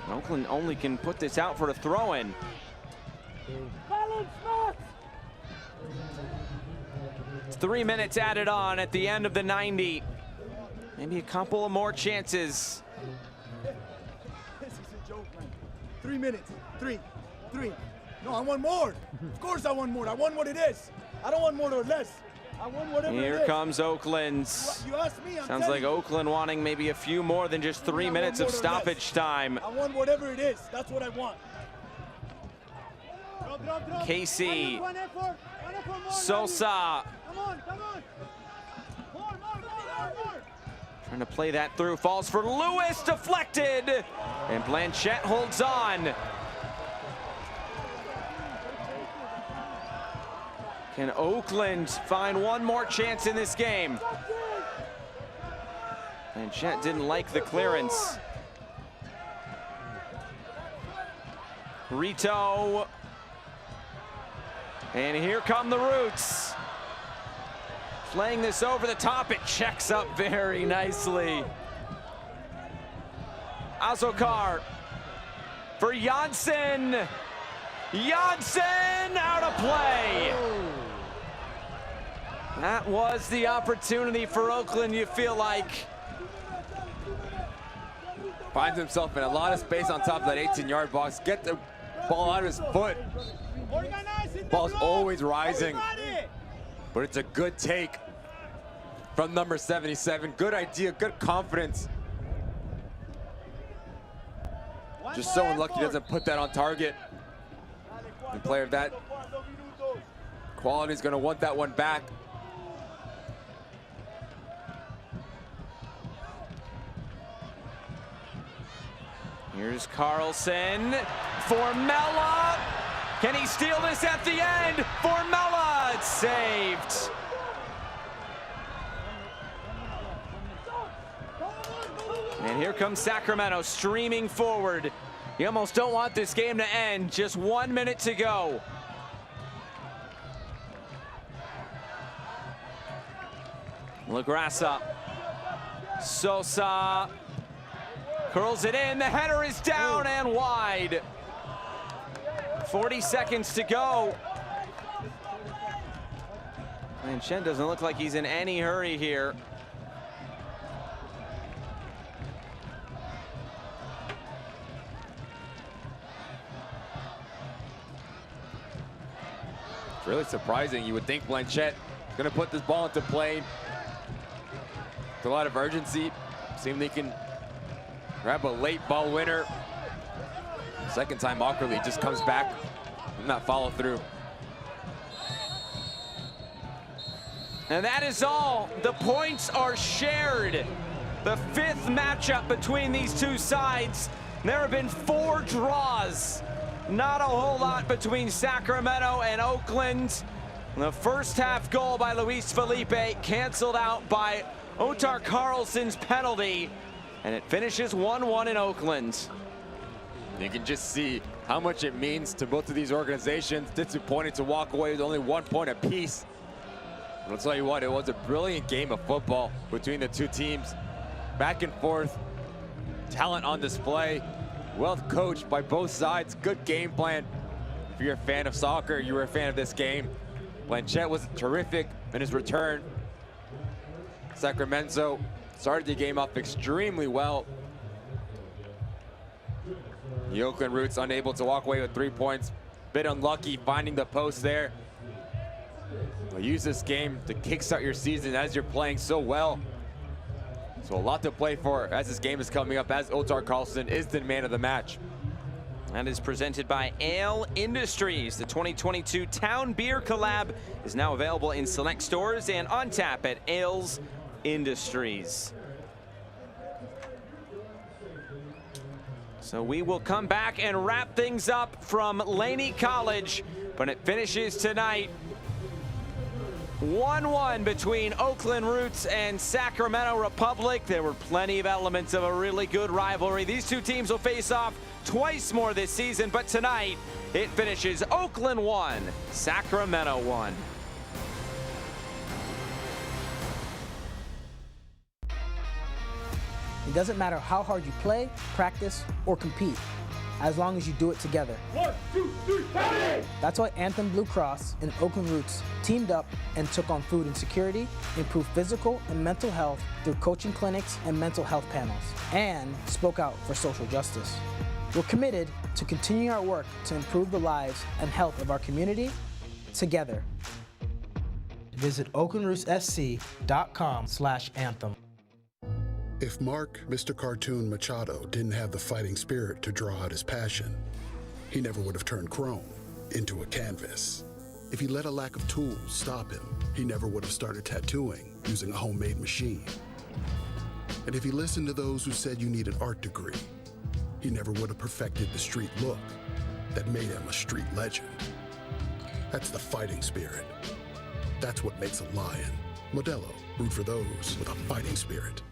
Oakland only can put this out for a throw-in. It's 3 minutes added on at the end of the 90. Maybe a couple of more chances. This is a joke, man. 3 minutes. Three. No, I want more. Of course I want more. I want what it is. I don't want more or less. I want whatever it is. Here comes Oakland. You asked me, Sounds like Oakland wanting maybe a few more than just 3 minutes of stoppage time. I want whatever it is. That's what I want. Casey. Sosa. Trying to play that through. Falls for Lewis. Deflected. And Blanchette holds on. Can Oakland find one more chance in this game? Blanchette didn't like the clearance. Rito. And here come the Roots. Playing this over the top, it checks up very nicely. Azokar for Janssen. Janssen out of play. That was the opportunity for Oakland, you feel like. Finds himself in a lot of space on top of that 18-yard box. Get the ball out of his foot. Ball's always rising. But it's a good take from number 77. Good idea, good confidence. Just so unlucky he doesn't put that on target. A player of that quality is going to want that one back. Here's Carlson. Formella. Can he steal this at the end? Formella, it's saved. And here comes Sacramento streaming forward. You almost don't want this game to end. Just 1 minute to go. LaGrassa. Sosa. Curls it in. The header is down and wide. 40 seconds to go. And Chen doesn't look like he's in any hurry here. It's really surprising. You would think Blanchette is going to put this ball into play. With a lot of urgency. Seeing they can grab a late ball winner. Second time awkwardly, just comes back and not follow through. And that is all. The points are shared. The fifth matchup between these two sides. There have been 4 draws. Not a whole lot between Sacramento and Oakland. The first half goal by Luis Felipe canceled out by Otar Carlson's penalty. And it finishes 1-1 in Oakland. You can just see how much it means to both of these organizations. Disappointed to walk away with only 1 point apiece. I'll tell you what, it was a brilliant game of football between the two teams. Back and forth, talent on display, well coached by both sides, good game plan. If you're a fan of soccer, you were a fan of this game. Blanchett was terrific in his return. Sacramento started the game off extremely well. The Oakland Roots unable to walk away with 3 points. Bit unlucky finding the post there. Well, use this game to kickstart your season as you're playing so well. So a lot to play for as this game is coming up, as Ottar Karlsson is the man of the match. That is presented by Ale Industries. The 2022 Town Beer Collab is now available in select stores and on tap at Ales Industries. So we will come back and wrap things up from Laney College, but it finishes tonight 1-1 between Oakland Roots and Sacramento Republic. There were plenty of elements of a really good rivalry. These two teams will face off twice more this season, but tonight it finishes Oakland 1, Sacramento 1. It doesn't matter how hard you play, practice, or compete, as long as you do it together. 1, 2, 3, party! That's why Anthem Blue Cross and Oakland Roots teamed up and took on food insecurity, improved physical and mental health through coaching clinics and mental health panels, and spoke out for social justice. We're committed to continuing our work to improve the lives and health of our community together. Visit oaklandrootssc.com/anthem. If Mark, Mr. Cartoon Machado, didn't have the fighting spirit to draw out his passion, he never would have turned chrome into a canvas. If he let a lack of tools stop him, he never would have started tattooing using a homemade machine. And if he listened to those who said you need an art degree, he never would have perfected the street look that made him a street legend. That's the fighting spirit. That's what makes a lion. Modelo, root for those with a fighting spirit.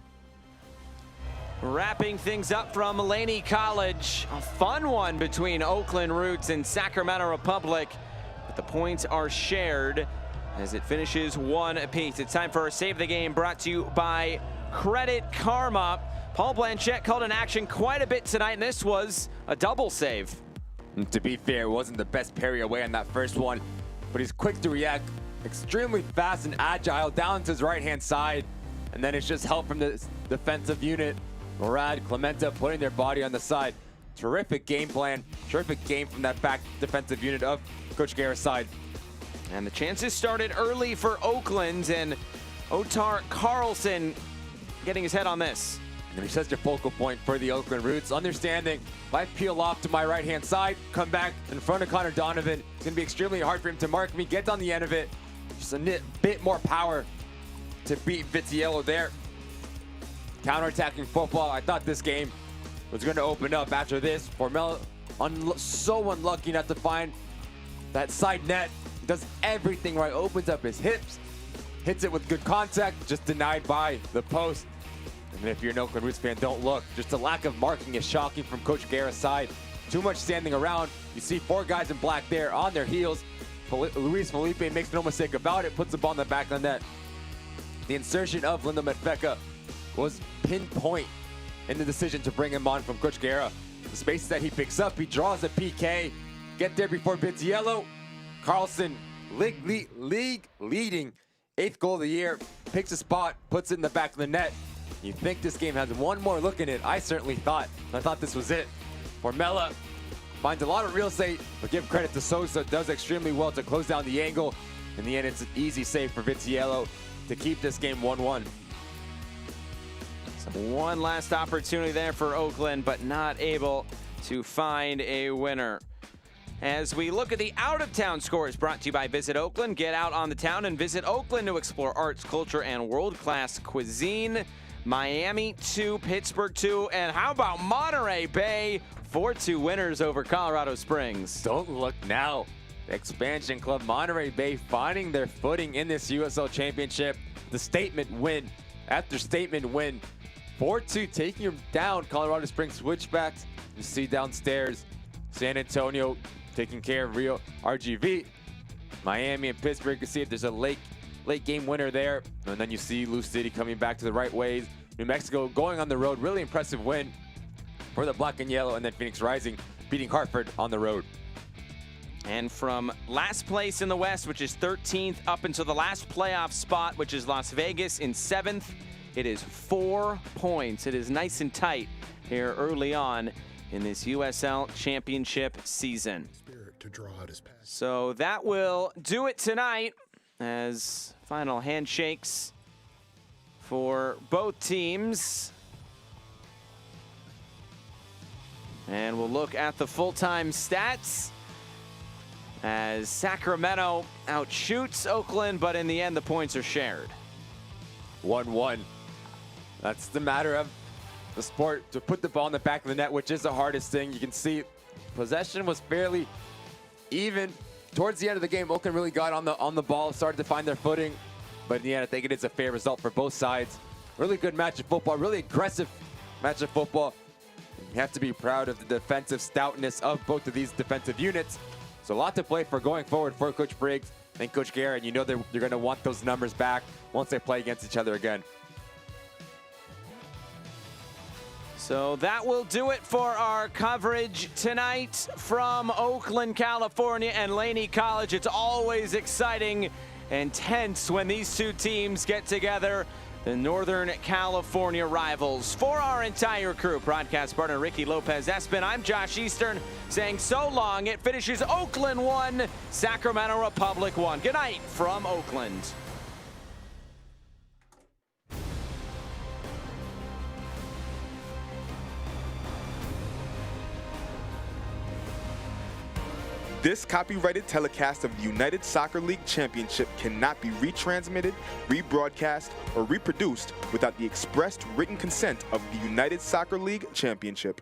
Wrapping things up from Laney College, a fun one between Oakland Roots and Sacramento Republic, but the points are shared as it finishes 1 apiece. It's time for our Save the Game, brought to you by Credit Karma. Paul Blanchett called in action quite a bit tonight, and this was a double save. And to be fair, it wasn't the best parry away on that first one, but he's quick to react, extremely fast and agile down to his right-hand side, and then it's just help from the defensive unit. Morad, Clementa putting their body on the side. Terrific game plan, terrific game from that back defensive unit of Coach Guerra's side. And the chances started early for Oakland, and Ottar Karlsson getting his head on this. And he's such a focal point for the Oakland Roots. Understanding, if I peel off to my right-hand side, come back in front of Connor Donovan, it's going to be extremely hard for him to mark me, get on the end of it. Just a bit more power to beat Vitiello there. Counter-attacking football. I thought this game was going to open up after this. Formella so unlucky not to find that side net. He does everything right, opens up his hips, hits it with good contact, just denied by the post. And if you're an Oakland Roots fan, don't look. Just the lack of marking is shocking from Coach Guerra's side. Too much standing around. You see 4 guys in black there on their heels. Luis Felipe makes no mistake about it, puts the ball in the back of the net. The insertion of Lindo Medfecka was pinpoint in the decision to bring him on from Coach Guerra. The spaces that he picks up, he draws a PK. Get there before Vitiello. Karlsson, league leading 8th goal of the year, picks a spot, puts it in the back of the net. You think this game has one more look in it? I certainly thought. I thought this was it. Formella finds a lot of real estate, but give credit to Sosa, does extremely well to close down the angle. In the end, it's an easy save for Vitiello to keep this game 1-1. So one last opportunity there for Oakland, but not able to find a winner. As we look at the out-of-town scores, brought to you by Visit Oakland. Get out on the town and visit Oakland to explore arts, culture, and world-class cuisine. Miami 2, Pittsburgh 2, and how about Monterey Bay? 4-2 winners over Colorado Springs. Don't look now. The expansion club Monterey Bay finding their footing in this USL Championship. The statement win after statement win. 4-2 taking them down. Colorado Springs Switchbacks. You see downstairs San Antonio taking care of Rio RGV. Miami and Pittsburgh, you can see if there's a lake late game winner there. And then you see Lou City coming back to the right ways. New Mexico going on the road. Really impressive win for the Black and Yellow. And then Phoenix Rising beating Hartford on the road. And from last place in the West, which is 13th, up until the last playoff spot, which is Las Vegas in 7th, it is 4 points. It is nice and tight here early on in this USL Championship season. So that will do it tonight as final handshakes for both teams. And we'll look at the full-time stats as Sacramento outshoots Oakland, but in the end, the points are shared. 1-1. That's the matter of the sport, to put the ball in the back of the net, which is the hardest thing. You can see possession was fairly even. Towards the end of the game, Oakland really got on the ball, started to find their footing. But in the end, I think it is a fair result for both sides. Really good match of football, really aggressive match of football. You have to be proud of the defensive stoutness of both of these defensive units. So a lot to play for going forward for Coach Briggs and Coach Garrett. You know you're going to want those numbers back once they play against each other again. So that will do it for our coverage tonight from Oakland, California and Laney College. It's always exciting and tense when these two teams get together, the Northern California rivals. For our entire crew, broadcast partner Ricky Lopez-Espin, I'm Josh Eastern saying so long. It finishes Oakland 1, Sacramento Republic 1. Good night from Oakland. This copyrighted telecast of the United Soccer League Championship cannot be retransmitted, rebroadcast, or reproduced without the expressed written consent of the United Soccer League Championship.